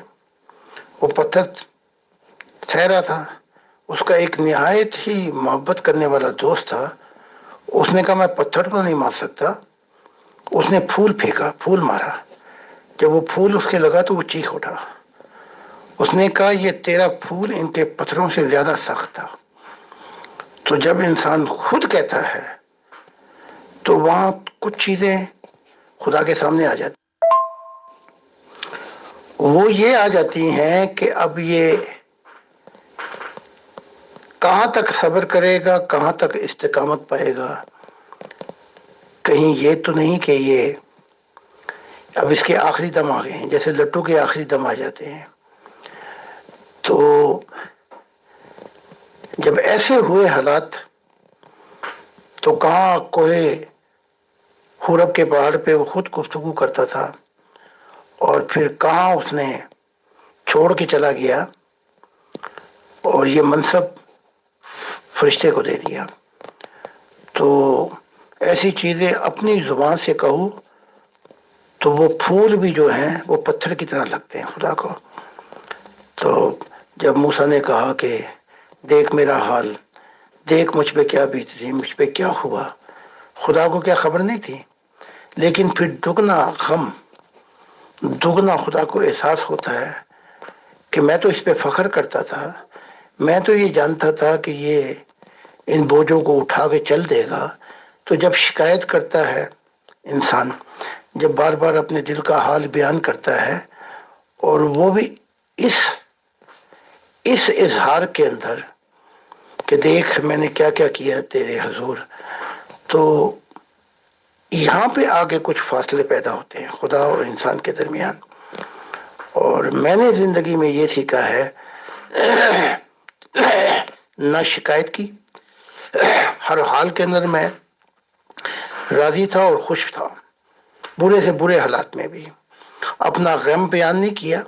وہ پتھر سہ رہا تھا، اس کا ایک نہایت ہی محبت کرنے والا دوست تھا، اس نے کہا میں پتھر تو نہیں مار سکتا، اس نے پھول پھینکا، پھول مارا، جب وہ پھول اس کے لگا تو وہ چیخ اٹھا، اس نے کہا یہ تیرا پھول ان کے پتھروں سے زیادہ سخت تھا۔ تو جب انسان خود کہتا ہے تو وہاں کچھ چیزیں خدا کے سامنے آ جاتی، وہ یہ آ جاتی ہیں کہ اب یہ کہاں تک صبر کرے گا، کہاں تک استقامت پائے گا، کہیں یہ تو نہیں کہ یہ اب اس کے آخری دم آ گئے ہیں، جیسے لٹو کے آخری دم آ جاتے ہیں۔ تو جب ایسے ہوئے حالات تو کہاں کوہ حورب کے پہاڑ پہ وہ خود گفتگو کرتا تھا، اور پھر کہاں اس نے چھوڑ کے چلا گیا اور یہ منصب فرشتے کو دے دیا۔ تو ایسی چیزیں اپنی زبان سے کہوں تو وہ پھول بھی جو ہیں وہ پتھر کی طرح لگتے ہیں خدا کو۔ تو جب موسیٰ نے کہا کہ دیکھ میرا حال، دیکھ مجھ پہ کیا بیت رہی، مجھ پہ کیا ہوا، خدا کو کیا خبر نہیں تھی؟ لیکن پھر دگنا غم، دگنا خدا کو احساس ہوتا ہے کہ میں تو اس پہ فخر کرتا تھا، میں تو یہ جانتا تھا کہ یہ ان بوجھوں کو اٹھا کے چل دے گا۔ تو جب شکایت کرتا ہے انسان، جب بار بار اپنے دل کا حال بیان کرتا ہے، اور وہ بھی اس اظہار کے اندر کہ دیکھ میں نے کیا کیا کیا تیرے حضور، تو یہاں پہ آگے کچھ فاصلے پیدا ہوتے ہیں خدا اور انسان کے درمیان۔ اور میں نے زندگی میں یہ سیکھا ہے نہ شکایت کی، ہر حال کے اندر میں راضی تھا اور خوش تھا، برے سے برے حالات میں بھی اپنا غم بیان نہیں کیا،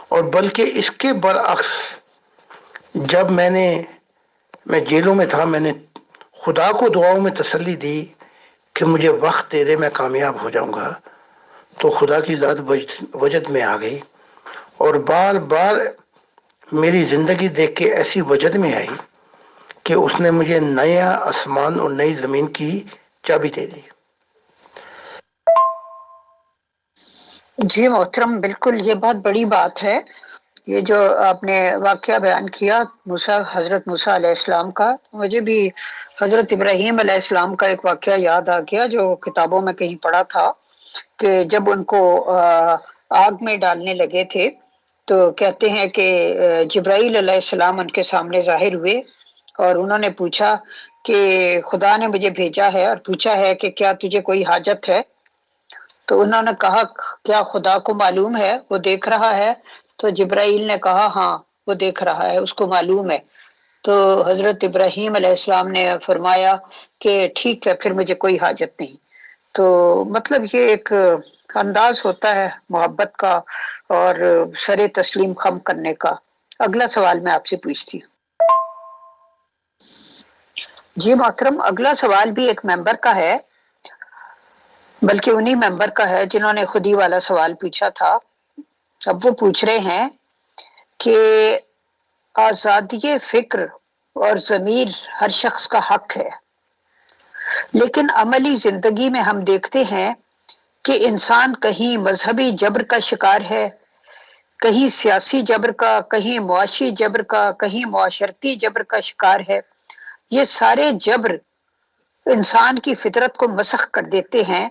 اور بلکہ اس کے برعکس جب میں جیلوں میں تھا، میں نے خدا کو دعاؤں میں تسلی دی کہ مجھے وقت دے دے میں کامیاب ہو جاؤں گا، تو خدا کی ذات وجد میں آ گئی، اور بار بار میری زندگی دیکھ کے ایسی وجد میں آئی کہ اس نے مجھے نیا آسمان اور نئی زمین کی چابی دے دی۔ جی محترم، بالکل یہ بہت بڑی بات ہے، یہ جو آپ نے واقعہ بیان کیا حضرت موسیٰ علیہ السلام کا۔ مجھے بھی حضرت ابراہیم علیہ السلام کا ایک واقعہ یاد آ گیا جو کتابوں میں کہیں پڑھا تھا، کہ جب ان کو آگ میں ڈالنے لگے تھے تو کہتے ہیں کہ جبرائیل علیہ السلام ان کے سامنے ظاہر ہوئے، اور انہوں نے پوچھا کہ خدا نے مجھے بھیجا ہے اور پوچھا ہے کہ کیا تجھے کوئی حاجت ہے؟ تو انہوں نے کہا کیا خدا کو معلوم ہے، وہ دیکھ رہا ہے؟ تو جبرائیل نے کہا ہاں وہ دیکھ رہا ہے، اس کو معلوم ہے۔ تو حضرت ابراہیم علیہ السلام نے فرمایا کہ ٹھیک ہے پھر مجھے کوئی حاجت نہیں۔ تو مطلب یہ ایک انداز ہوتا ہے محبت کا اور سر تسلیم خم کرنے کا۔ اگلا سوال میں آپ سے پوچھتی ہوں۔ جی محترم، اگلا سوال بھی ایک ممبر کا ہے، بلکہ انہی ممبر کا ہے جنہوں نے خودی والا سوال پوچھا تھا۔ اب وہ پوچھ رہے ہیں کہ آزادی فکر اور ضمیر ہر شخص کا حق ہے، لیکن عملی زندگی میں ہم دیکھتے ہیں کہ انسان کہیں مذہبی جبر کا شکار ہے، کہیں سیاسی جبر کا، کہیں معاشی جبر کا، کہیں معاشرتی جبر کا شکار ہے۔ یہ سارے جبر انسان کی فطرت کو مسخ کر دیتے ہیں،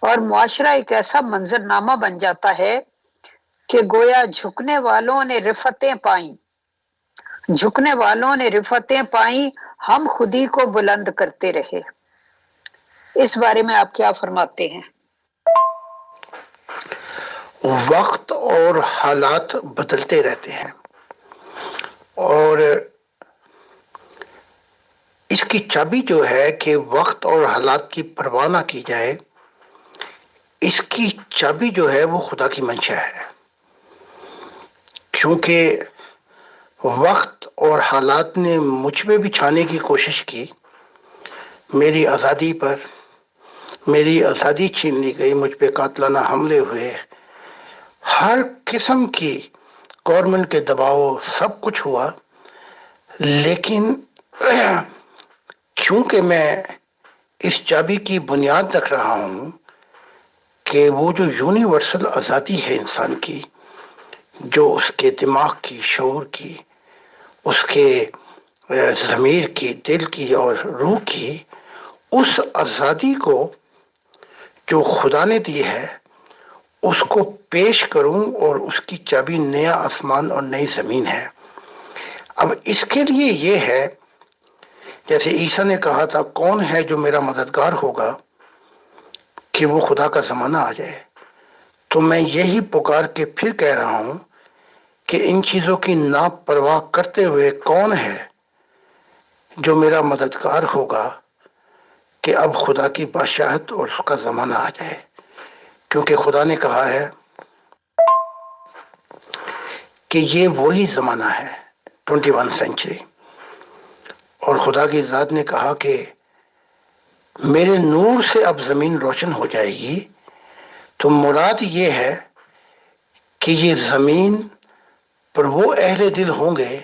اور معاشرہ ایک ایسا منظرنامہ بن جاتا ہے کہ گویا جھکنے والوں نے رفتیں پائیں، جھکنے والوں نے رفتیں پائیں، ہم خودی کو بلند کرتے رہے۔ اس بارے میں آپ کیا فرماتے ہیں؟ وقت اور حالات بدلتے رہتے ہیں، اور اس کی چابی جو ہے کہ وقت اور حالات کی پرواہ نہ کی جائے، اس کی چابی جو ہے وہ خدا کی منشا ہے، کیونکہ وقت اور حالات نے مجھ پہ بھی چھانے کی کوشش کی، میری آزادی پر، میری آزادی چھین لی گئی، مجھ پہ قاتلانہ حملے ہوئے، ہر قسم کی گورنمنٹ کے دباؤ سب کچھ ہوا، لیکن چونکہ میں اس چابی کی بنیاد رکھ رہا ہوں کہ وہ جو یونیورسل آزادی ہے انسان کی، جو اس کے دماغ کی، شعور کی، اس کے ضمیر کی، دل کی اور روح کی، اس آزادی کو جو خدا نے دی ہے اس کو پیش کروں، اور اس کی چابی نیا آسمان اور نئی زمین ہے۔ اب اس کے لیے یہ ہے، جیسے عیسیٰ نے کہا تھا کون ہے جو میرا مددگار ہوگا کہ وہ خدا کا زمانہ آ جائے، تو میں یہی پکار کے پھر کہہ رہا ہوں کہ ان چیزوں کی نا پرواہ کرتے ہوئے کون ہے جو میرا مددگار ہوگا کہ اب خدا کی بادشاہت اور اس کا زمانہ آ جائے، کیونکہ خدا نے کہا ہے کہ یہ وہی زمانہ ہے 21 سینچری، اور خدا کی ذات نے کہا کہ میرے نور سے اب زمین روشن ہو جائے گی۔ تو مراد یہ ہے کہ یہ زمین پر وہ اہل دل ہوں گے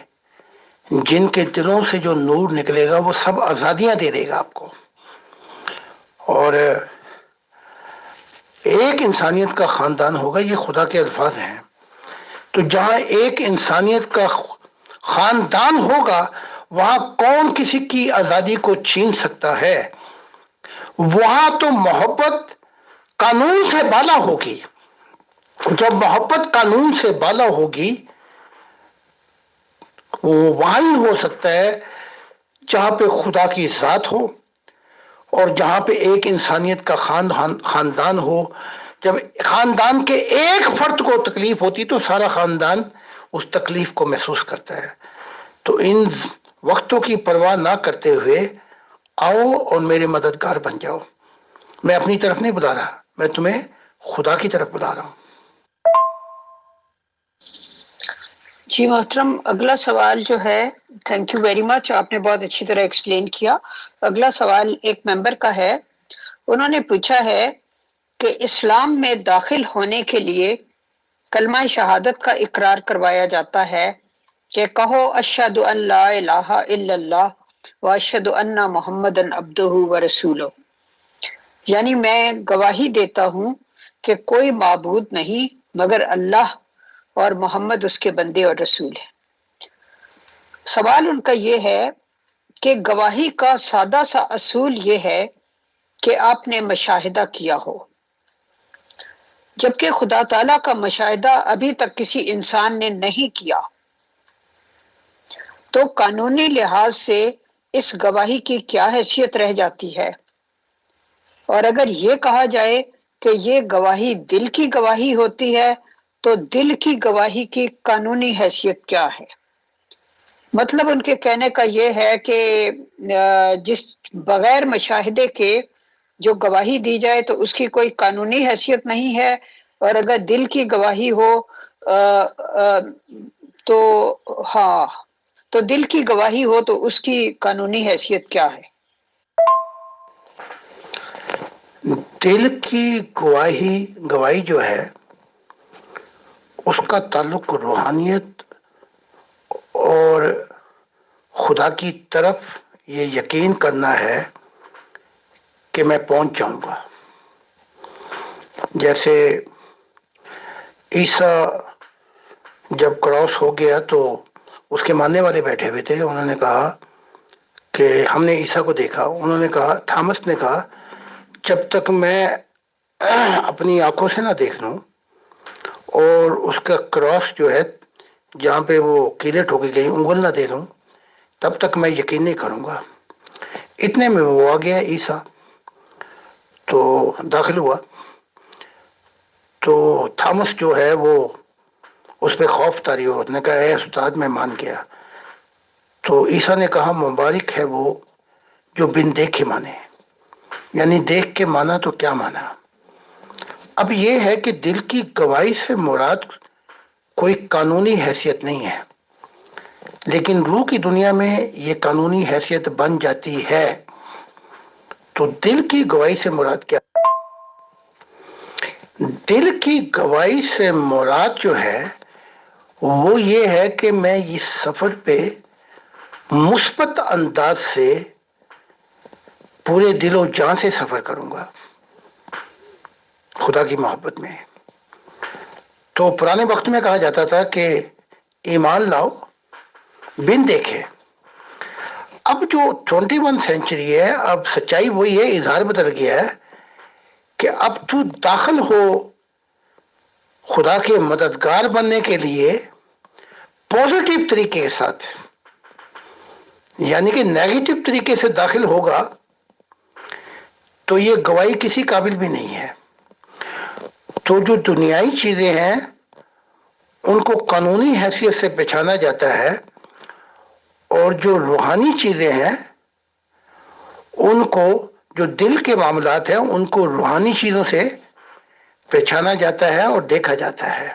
جن کے دلوں سے جو نور نکلے گا وہ سب آزادیاں دے دے گا آپ کو، اور ایک انسانیت کا خاندان ہوگا۔ یہ خدا کے الفاظ ہیں۔ تو جہاں ایک انسانیت کا خاندان ہوگا وہاں کون کسی کی آزادی کو چھین سکتا ہے؟ وہاں تو محبت قانون سے بالا ہوگی۔ جب محبت قانون سے بالا ہوگی وہ وہاں ہی ہو سکتا ہے جہاں پہ خدا کی ذات ہو، اور جہاں پہ ایک انسانیت کا خاندان ہو۔ جب خاندان کے ایک فرد کو تکلیف ہوتی تو سارا خاندان اس تکلیف کو محسوس کرتا ہے۔ تو ان وقتوں کی پرواہ نہ کرتے ہوئے آؤ اور میرے مددگار بن جاؤ۔ میں اپنی طرف نہیں بلا رہا، میں تمہیں خدا کی طرف بلا رہا ہوں۔ جی محترم، اگلا سوال جو ہے، تھینک یو ویری مچ، آپ نے بہت اچھی طرح ایکسپلین کیا۔ اگلا سوال ایک ممبر کا ہے، انہوں نے پوچھا ہے کہ اسلام میں داخل ہونے کے لیے کلمہ شہادت کا اقرار کروایا جاتا ہے کہ کہو اشہد ان لا الہ الا اللہ و اشہد ان محمدن عبدہ و رسولہ، یعنی میں گواہی دیتا ہوں کہ کوئی معبود نہیں مگر اللہ اور محمد اس کے بندے اور رسول ہیں۔ سوال ان کا یہ ہے کہ گواہی کا سادہ سا اصول یہ ہے کہ آپ نے مشاہدہ کیا ہو، جبکہ خدا تعالیٰ کا مشاہدہ ابھی تک کسی انسان نے نہیں کیا، تو قانونی لحاظ سے اس گواہی کی کیا حیثیت رہ جاتی ہے؟ اور اگر یہ کہا جائے کہ یہ گواہی دل کی گواہی ہوتی ہے تو دل کی گواہی کی قانونی حیثیت کیا ہے؟ مطلب ان کے کہنے کا یہ ہے کہ جس بغیر مشاہدے کے جو گواہی دی جائے تو اس کی کوئی قانونی حیثیت نہیں ہے، اور اگر دل کی گواہی ہو تو ہاں، تو دل کی گواہی ہو تو اس کی قانونی حیثیت کیا ہے؟ دل کی گواہی جو ہے اس کا تعلق روحانیت اور خدا کی طرف یہ یقین کرنا ہے کہ میں پہنچ جاؤں گا۔ جیسے عیسیٰ جب کراس ہو گیا تو اس کے ماننے والے بیٹھے ہوئے تھے، انہوں نے کہا کہ ہم نے عیسیٰ کو دیکھا۔ انہوں نے کہا، تھامس نے کہا، جب تک میں اپنی آنکھوں سے نہ دیکھ لوں اور اس کا کراس جو ہے جہاں پہ وہ کیلیں ٹھوکی گئی انگل نہ دے لوں تب تک میں یقین نہیں کروں گا۔ اتنے میں وہ آ گیا عیسیٰ، تو داخل ہوا، تو تھامس جو ہے وہ اس پہ خوف طاری ہو، نے کہا اے استاد میں مان گیا۔ تو عیسیٰ نے کہا مبارک ہے وہ جو بن دیکھے مانے، یعنی دیکھ کے مانا تو کیا مانا۔ اب یہ ہے کہ دل کی گواہی سے مراد کوئی قانونی حیثیت نہیں ہے، لیکن روح کی دنیا میں یہ قانونی حیثیت بن جاتی ہے۔ تو دل کی گواہی سے مراد کیا؟ دل کی گواہی سے مراد جو ہے وہ یہ ہے کہ میں اس سفر پہ مثبت انداز سے پورے دل و جان سے سفر کروں گا خدا کی محبت میں. تو پرانے وقت میں کہا جاتا تھا کہ ایمان لاؤ بن دیکھے. اب جو 21 سینچری ہے، اب سچائی وہی ہے، اظہار بدل گیا ہے کہ اب تو داخل ہو خدا کے مددگار بننے کے لیے پازیٹیو طریقے کے ساتھ، یعنی کہ نیگیٹو طریقے سے داخل ہوگا تو یہ گواہی کسی قابل بھی نہیں ہے. تو جو دنیائی چیزیں ہیں ان کو قانونی حیثیت سے پہچانا جاتا ہے، اور جو روحانی چیزیں ہیں ان کو، جو دل کے معاملات ہیں ان کو روحانی چیزوں سے پہچانا جاتا ہے اور دیکھا جاتا ہے.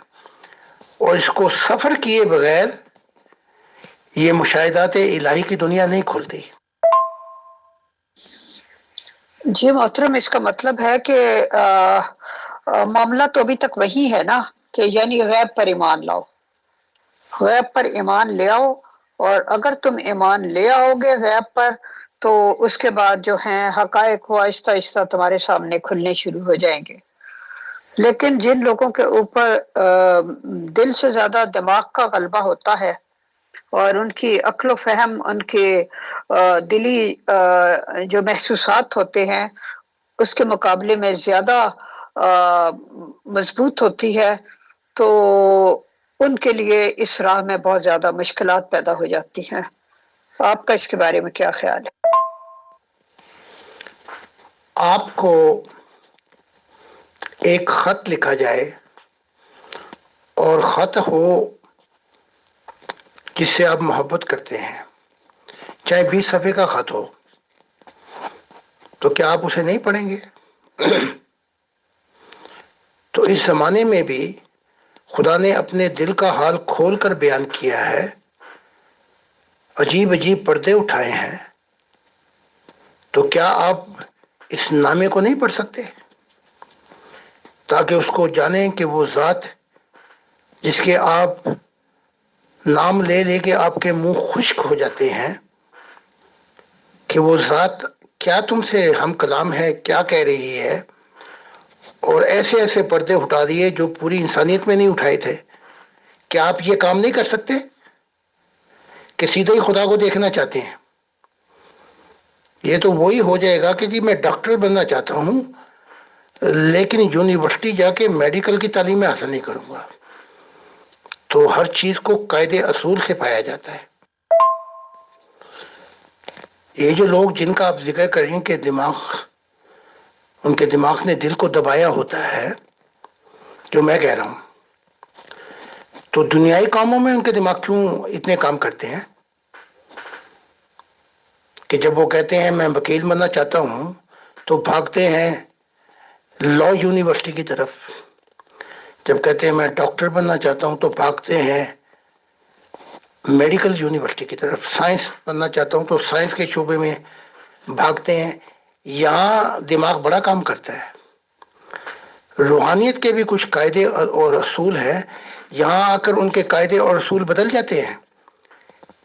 اور اس کو سفر کیے بغیر یہ مشاہدات الہی کی دنیا نہیں کھلتی. جی محترم، اس کا مطلب ہے کہ معاملہ تو ابھی تک وہی ہے نا، کہ یعنی غیب پر ایمان لاؤ، غیب پر ایمان لے آؤ، اور اگر تم ایمان لے آؤ گے غیب پر تو اس کے بعد جو ہیں حقائق وہ آہستہ آہستہ تمہارے سامنے کھلنے شروع ہو جائیں گے. لیکن جن لوگوں کے اوپر دل سے زیادہ دماغ کا غلبہ ہوتا ہے اور ان کی عقل و فہم، ان کے دلی جو محسوسات ہوتے ہیں اس کے مقابلے میں زیادہ مضبوط ہوتی ہے، تو ان کے لیے اس راہ میں بہت زیادہ مشکلات پیدا ہو جاتی ہیں. آپ کا اس کے بارے میں کیا خیال ہے؟ آپ کو ایک خط لکھا جائے اور خط ہو جس سے آپ محبت کرتے ہیں، چاہے 20 صفحے کا خط ہو، تو کیا آپ اسے نہیں پڑھیں گے؟ تو اس زمانے میں بھی خدا نے اپنے دل کا حال کھول کر بیان کیا ہے، عجیب عجیب پردے اٹھائے ہیں. تو کیا آپ اس نامے کو نہیں پڑھ سکتے تاکہ اس کو جانیں کہ وہ ذات جس کے آپ نام لے لے کے آپ کے منہ خشک ہو جاتے ہیں، کہ وہ ذات کیا تم سے ہم کلام ہے، کیا کہہ رہی ہے، اور ایسے ایسے پردے اٹھا دیے جو پوری انسانیت میں نہیں اٹھائے تھے. کیا آپ یہ کام نہیں کر سکتے کہ سیدھے ہی خدا کو دیکھنا چاہتے ہیں؟ یہ تو وہی ہو جائے گا کہ جی میں ڈاکٹر بننا چاہتا ہوں لیکن یونیورسٹی جا کے میڈیکل کی تعلیم حاصل نہیں کروں گا. تو ہر چیز کو قاعدے اصول سے پایا جاتا ہے. یہ جو لوگ جن کا آپ ذکر کریں کہ ان کے دماغ نے دل کو دبایا ہوتا ہے، جو میں کہہ رہا ہوں، تو دنیائی کاموں میں ان کے دماغ کیوں اتنے کام کرتے ہیں کہ جب وہ کہتے ہیں میں وکیل بننا چاہتا ہوں تو بھاگتے ہیں لا یونیورسٹی کی طرف، جب کہتے ہیں میں ڈاکٹر بننا چاہتا ہوں تو بھاگتے ہیں میڈیکل یونیورسٹی کی طرف، سائنس بننا چاہتا ہوں تو سائنس کے شعبے میں بھاگتے ہیں. یہاں دماغ بڑا کام کرتا ہے. روحانیت کے بھی کچھ قاعدے اور اصول ہیں، یہاں آ کر ان کے قاعدے اور اصول بدل جاتے ہیں.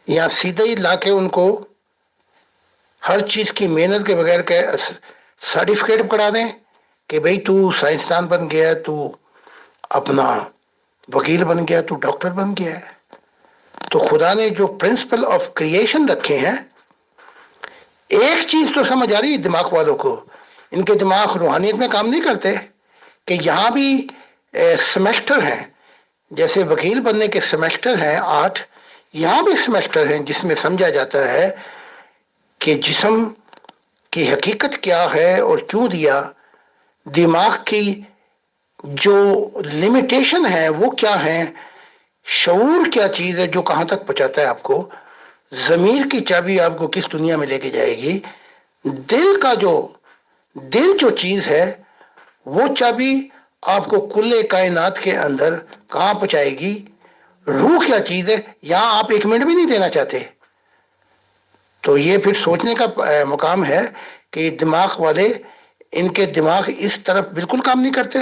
یہاں سیدھے ہی لا کے ان کو ہر چیز کی محنت کے بغیر کے سرٹیفکیٹ پکڑا دیں کہ بھئی تو سائنسدان بن گیا، تو اپنا وکیل بن گیا، تو ڈاکٹر بن گیا ہے. تو خدا نے جو پرنسپل آف کریشن رکھے ہیں، ایک چیز تو سمجھ آ رہی ہے دماغ والوں کو، ان کے دماغ روحانیت میں کام نہیں کرتے کہ یہاں بھی سیمیسٹر ہیں، جیسے وکیل بننے کے سیمیسٹر ہیں 8، یہاں بھی سیمیسٹر ہیں جس میں سمجھا جاتا ہے کہ جسم کی حقیقت کیا ہے اور کیوں دیا، دماغ کی جو لمیٹیشن ہے وہ کیا ہے، شعور کیا چیز ہے جو کہاں تک پہنچاتا ہے آپ کو، ضمیر کی چابی آپ کو کس دنیا میں لے کے جائے گی، دل جو چیز ہے وہ چابی آپ کو کل کائنات کے اندر کہاں پہنچائے گی، روح کیا چیز ہے یہاں آپ ایک منٹ بھی نہیں دینا چاہتے. تو یہ پھر سوچنے کا مقام ہے کہ دماغ والے، ان کے دماغ اس طرف بالکل کام نہیں کرتے.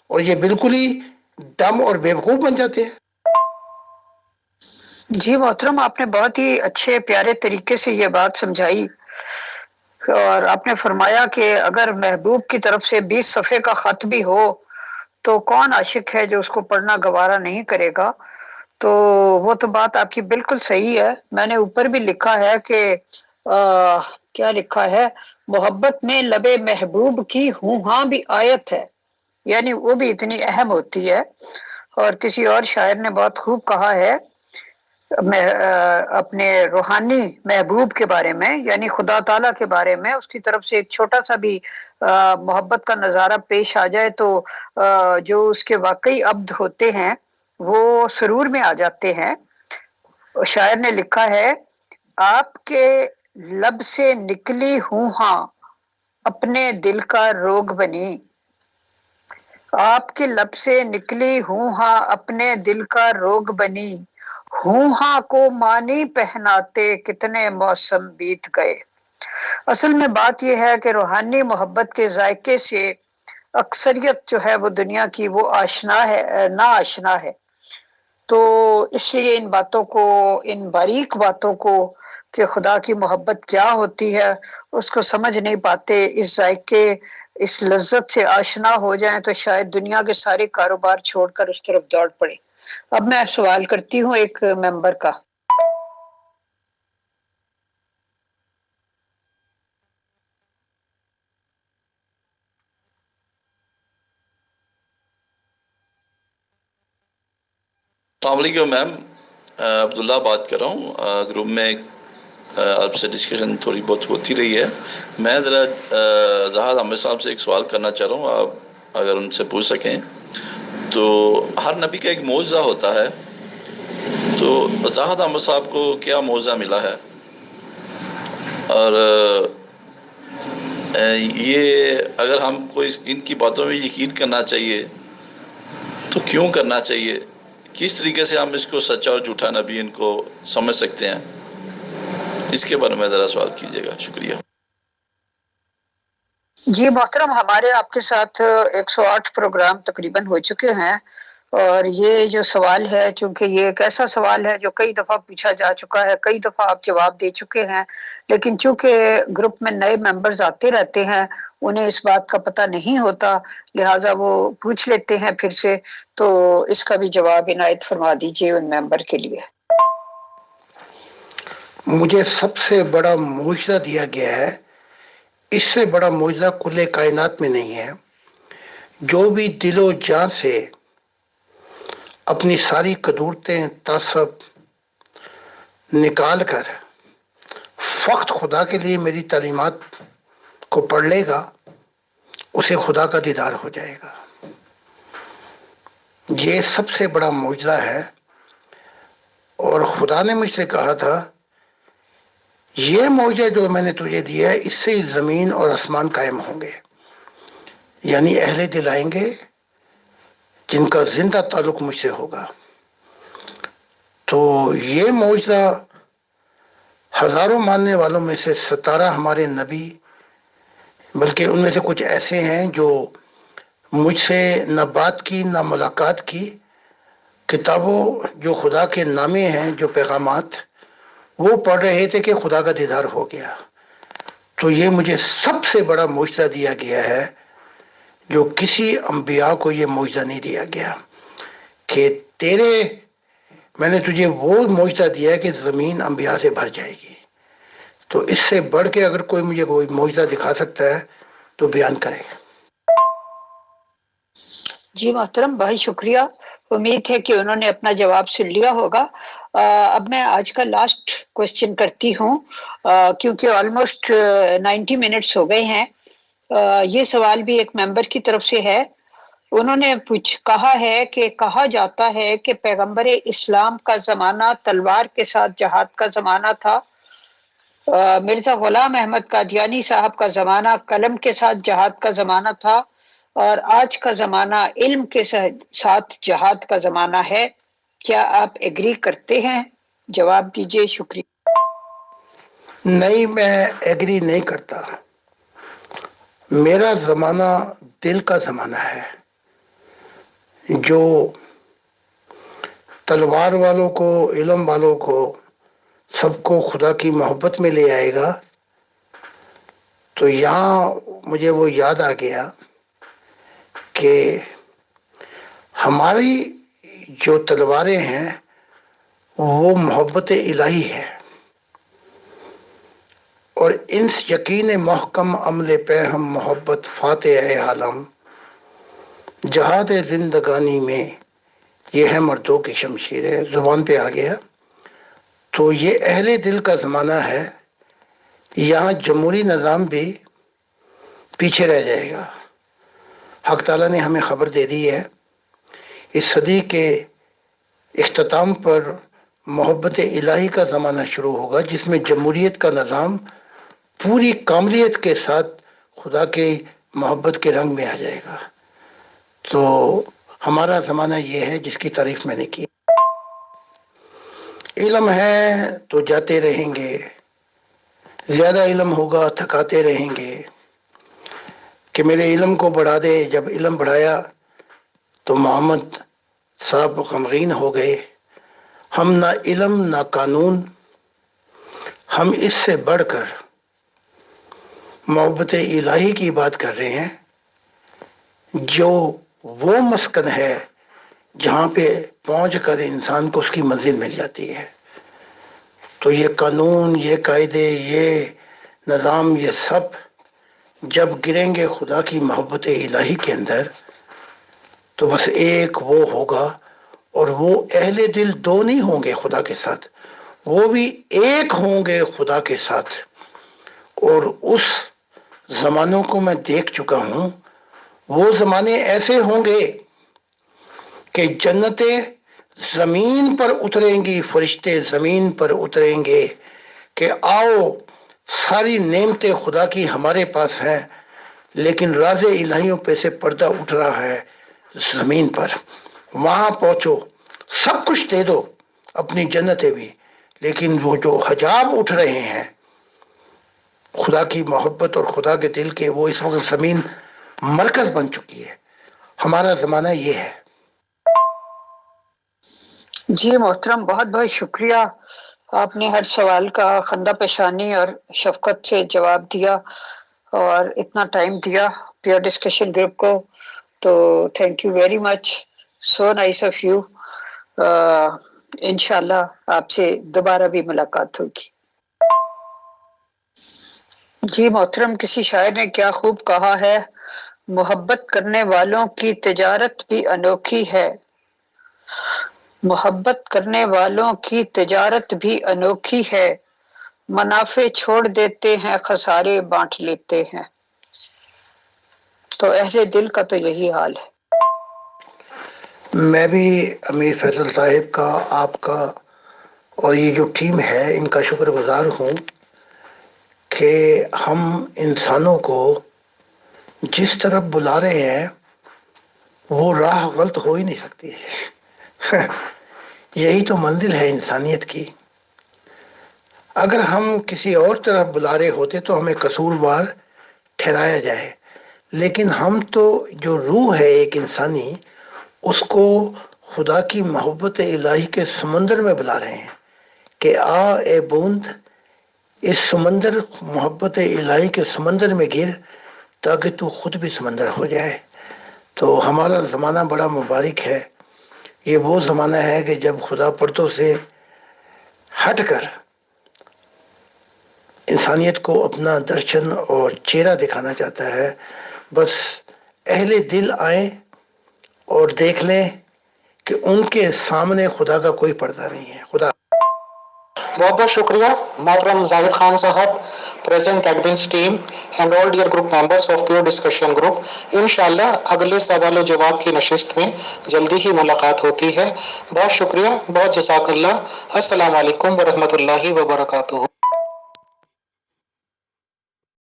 اور یہ بالکل ہی دم اور بیوقوف بن جاتے ہیں۔ جی محترم، آپ نے بہت ہی اچھے پیارے طریقے سے یہ بات سمجھائی، اور آپ نے فرمایا کہ اگر محبوب کی طرف سے 20 صفحے کا خط بھی ہو تو کون عاشق ہے جو اس کو پڑھنا گوارا نہیں کرے گا؟ تو وہ تو بات آپ کی بالکل صحیح ہے۔ میں نے اوپر بھی لکھا ہے کہ کیا لکھا ہے، محبت میں لب محبوب کی ہوں ہاں بھی آیت ہے، یعنی وہ بھی اتنی اہم ہوتی ہے۔ اور کسی اور شاعر نے بہت خوب کہا ہے اپنے روحانی محبوب کے بارے میں، یعنی خدا تعالیٰ کے بارے میں، اس کی طرف سے ایک چھوٹا سا بھی محبت کا نظارہ پیش آ جائے تو جو اس کے واقعی عبد ہوتے ہیں وہ سرور میں آ جاتے ہیں۔ شاعر نے لکھا ہے، آپ کے لب سے نکلی ہوں ہاں اپنے دل کا روگ بنی، آپ کے لب سے نکلی ہوں ہاں اپنے دل کا روگ بنی، ہوں ہاں کو معنی پہناتے کتنے موسم بیت گئے۔ اصل میں بات یہ ہے کہ روحانی محبت کے ذائقے سے اکثریت جو ہے وہ دنیا کی وہ آشنا ہے، نا آشنا ہے۔ تو اس لیے ان باتوں کو، ان باریک باتوں کو کہ خدا کی محبت کیا ہوتی ہے، اس کو سمجھ نہیں پاتے۔ اس ذائقے، اس لذت سے آشنا ہو جائیں تو شاید دنیا کے سارے کاروبار چھوڑ کر اس طرف دوڑ پڑے۔ اب میں سوال کرتی ہوں ایک ممبر کا۔ السلام علیکم میم، عبداللہ بات کر رہا ہوں۔ گروپ میں آپ سے ڈسکشن تھوڑی بہت ہوتی رہی ہے۔ میں ذرا زہاد احمد صاحب سے ایک سوال کرنا چاہ رہا ہوں، آپ اگر ان سے پوچھ سکیں تو۔ ہر نبی کا ایک معجزہ ہوتا ہے، تو زہاد احمد صاحب کو کیا معجزہ ملا ہے؟ اور یہ اگر ہم کوئی ان کی باتوں میں یقین کرنا چاہیے تو کیوں کرنا چاہیے؟ کس طریقے سے ہم اس کو سچا اور جھوٹا نبی ان کو سمجھ سکتے ہیں؟ اس کے بارے میں ذرا سوال کیجیے گا، شکریہ۔ جی محترم، ہمارے آپ کے ساتھ 108 پروگرام تقریباً ہو چکے ہیں، اور یہ جو سوال ہے، چونکہ یہ ایک ایسا سوال ہے جو کئی دفعہ پوچھا جا چکا ہے، کئی دفعہ آپ جواب دے چکے ہیں، لیکن چونکہ گروپ میں نئے ممبرز آتے رہتے ہیں، انہیں اس بات کا پتہ نہیں ہوتا، لہٰذا وہ پوچھ لیتے ہیں پھر سے۔ تو اس کا بھی جواب عنایت فرما دیجیے ان ممبر کے لیے۔ مجھے سب سے بڑا معجزہ دیا گیا ہے، اس سے بڑا معجزہ کل کائنات میں نہیں ہے۔ جو بھی دل و جان سے اپنی ساری قدورتیں تعصب نکال کر فقط خدا کے لیے میری تعلیمات کو پڑھ لے گا، اسے خدا کا دیدار ہو جائے گا۔ یہ سب سے بڑا معجزہ ہے، اور خدا نے مجھ سے کہا تھا یہ معجزہ جو میں نے تجھے دیا ہے، اس سے زمین اور آسمان قائم ہوں گے، یعنی اہل دل آئیں گے جن کا زندہ تعلق مجھ سے ہوگا۔ تو یہ معجزہ ہزاروں ماننے والوں میں سے 17 ہمارے نبی، بلکہ ان میں سے کچھ ایسے ہیں جو مجھ سے نہ بات کی نہ ملاقات کی، کتابوں جو خدا کے نامے ہیں، جو پیغامات وہ پڑھ رہے تھے کہ خدا کا دیدار ہو گیا۔ تو یہ مجھے سب سے بڑا معجزہ دیا گیا ہے، جو کسی انبیاء کو یہ معجزہ نہیں دیا گیا، کہ میں نے تجھے وہ معجزہ دیا ہے کہ زمین انبیاء سے بھر جائے گی۔ تو اس سے بڑھ کے اگر کوئی مجھے کوئی معجزہ دکھا سکتا ہے تو بیان کرے۔ جی محترم، بہت شکریہ، امید ہے کہ انہوں نے اپنا جواب سن لیا ہوگا۔ اب میں آج کا لاسٹ کوشچن کرتی ہوں، کیونکہ آلموسٹ 90 منٹس ہو گئے ہیں۔ یہ سوال بھی ایک ممبر کی طرف سے ہے۔ انہوں نے کہا ہے کہ کہا جاتا ہے کہ پیغمبر اسلام کا زمانہ تلوار کے ساتھ جہاد کا زمانہ تھا، مرزا غلام احمد قادیانی صاحب کا زمانہ قلم کے ساتھ جہاد کا زمانہ تھا، اور آج کا زمانہ علم کے ساتھ جہاد کا زمانہ ہے۔ کیا آپ ایگری کرتے ہیں؟ جواب دیجیے، شکریہ۔ نہیں، میں ایگری نہیں کرتا۔ میرا زمانہ دل کا زمانہ ہے، جو تلوار والوں کو، علم والوں کو، سب کو خدا کی محبت میں لے آئے گا، تو یہاں مجھے وہ یاد آ گیا کہ ہماری جو تلواریں ہیں وہ محبت الہی ہے، اور انس یقین محکم عمل پہ ہم محبت فاتح عالم، جہاد زندگانی میں یہ ہے مردوں کی شمشیر ہے، زبان پہ آ گیا۔ تو یہ اہل دل کا زمانہ ہے، یہاں جمہوری نظام بھی پیچھے رہ جائے گا۔ حق تعالیٰ نے ہمیں خبر دے دی ہے، اس صدی کے اختتام پر محبت الہی کا زمانہ شروع ہوگا، جس میں جمہوریت کا نظام پوری کاملیت کے ساتھ خدا کے محبت کے رنگ میں آ جائے گا۔ تو ہمارا زمانہ یہ ہے جس کی تعریف میں نے کی۔ علم ہے تو جاتے رہیں گے، زیادہ علم ہوگا تھکاتے رہیں گے، کہ میرے علم کو بڑھا دے۔ جب علم بڑھایا تو محمد صاحب غمگین ہو گئے۔ ہم نہ علم نہ قانون، ہم اس سے بڑھ کر محبت الہی کی بات کر رہے ہیں، جو وہ مسکن ہے جہاں پہ پہنچ کر انسان کو اس کی منزل مل جاتی ہے۔ تو یہ قانون، یہ قاعدے، یہ نظام، یہ سب جب گریں گے خدا کی محبت الہی کے اندر، تو بس ایک وہ ہوگا، اور وہ اہل دل دو نہیں ہوں گے خدا کے ساتھ، وہ بھی ایک ہوں گے خدا کے ساتھ۔ اور اس زمانوں کو میں دیکھ چکا ہوں، وہ زمانے ایسے ہوں گے کہ جنتیں زمین پر اتریں گی، فرشتے زمین پر اتریں گے کہ آؤ ساری نعمتیں خدا کی ہمارے پاس ہیں، لیکن راز الہیوں پہ سے پردہ اٹھ رہا ہے زمین پر۔ وہاں پہنچو، سب کچھ دے دو، اپنی جنتیں بھی، لیکن وہ جو حجاب اٹھ رہے ہیں خدا کی محبت اور خدا کے دل کے، وہ اس وقت زمین مرکز بن چکی ہے۔ ہمارا زمانہ یہ ہے۔ جی محترم، بہت بہت شکریہ، آپ نے ہر سوال کا خندہ پیشانی اور شفقت سے جواب دیا اور اتنا ٹائم دیا پیئر ڈسکشن گروپ کو، تو thank you very much, so nice of you. انشاءاللہ آپ سے دوبارہ بھی ملاقات ہوگی۔ جی محترم، کسی شاعر نے کیا خوب کہا ہے، محبت کرنے والوں کی تجارت بھی انوکھی ہے، محبت کرنے والوں کی تجارت بھی انوکھی ہے، منافع چھوڑ دیتے ہیں خسارے بانٹ لیتے ہیں۔ تو اہل دل کا تو یہی حال ہے۔ میں بھی امیر فیصل صاحب کا، آپ کا اور یہ جو ٹیم ہے ان کا شکر گزار ہوں کہ ہم انسانوں کو جس طرف بلا رہے ہیں وہ راہ غلط ہو ہی نہیں سکتی۔ یہی تو منزل ہے انسانیت کی۔ اگر ہم کسی اور طرف بلا رہے ہوتے تو ہمیں قصوروار ٹھہرایا جائے، لیکن ہم تو جو روح ہے ایک انسانی، اس کو خدا کی محبت الہی کے سمندر میں بلا رہے ہیں کہ آ اے بوند، اس سمندر محبت الہی کے سمندر میں گر، تاکہ تو خود بھی سمندر ہو جائے۔ تو ہمارا زمانہ بڑا مبارک ہے۔ یہ وہ زمانہ ہے کہ جب خدا پردوں سے ہٹ کر انسانیت کو اپنا درشن اور چہرہ دکھانا چاہتا ہے۔ بس اہل دل آئیں اور دیکھ لیں کہ ان کے سامنے خدا کا کوئی پردہ نہیں ہے۔ خدا بہت بہت شکریہ محترم زاہد خان صاحب، present admins team and all dear group members of pure discussion group. انشاءاللہ اگلے سوال و جواب کی نشست میں جلدی ہی ملاقات ہوتی ہے۔ بہت شکریہ، بہت جزاک اللہ۔ السلام علیکم ورحمۃ اللہ وبرکاتہ۔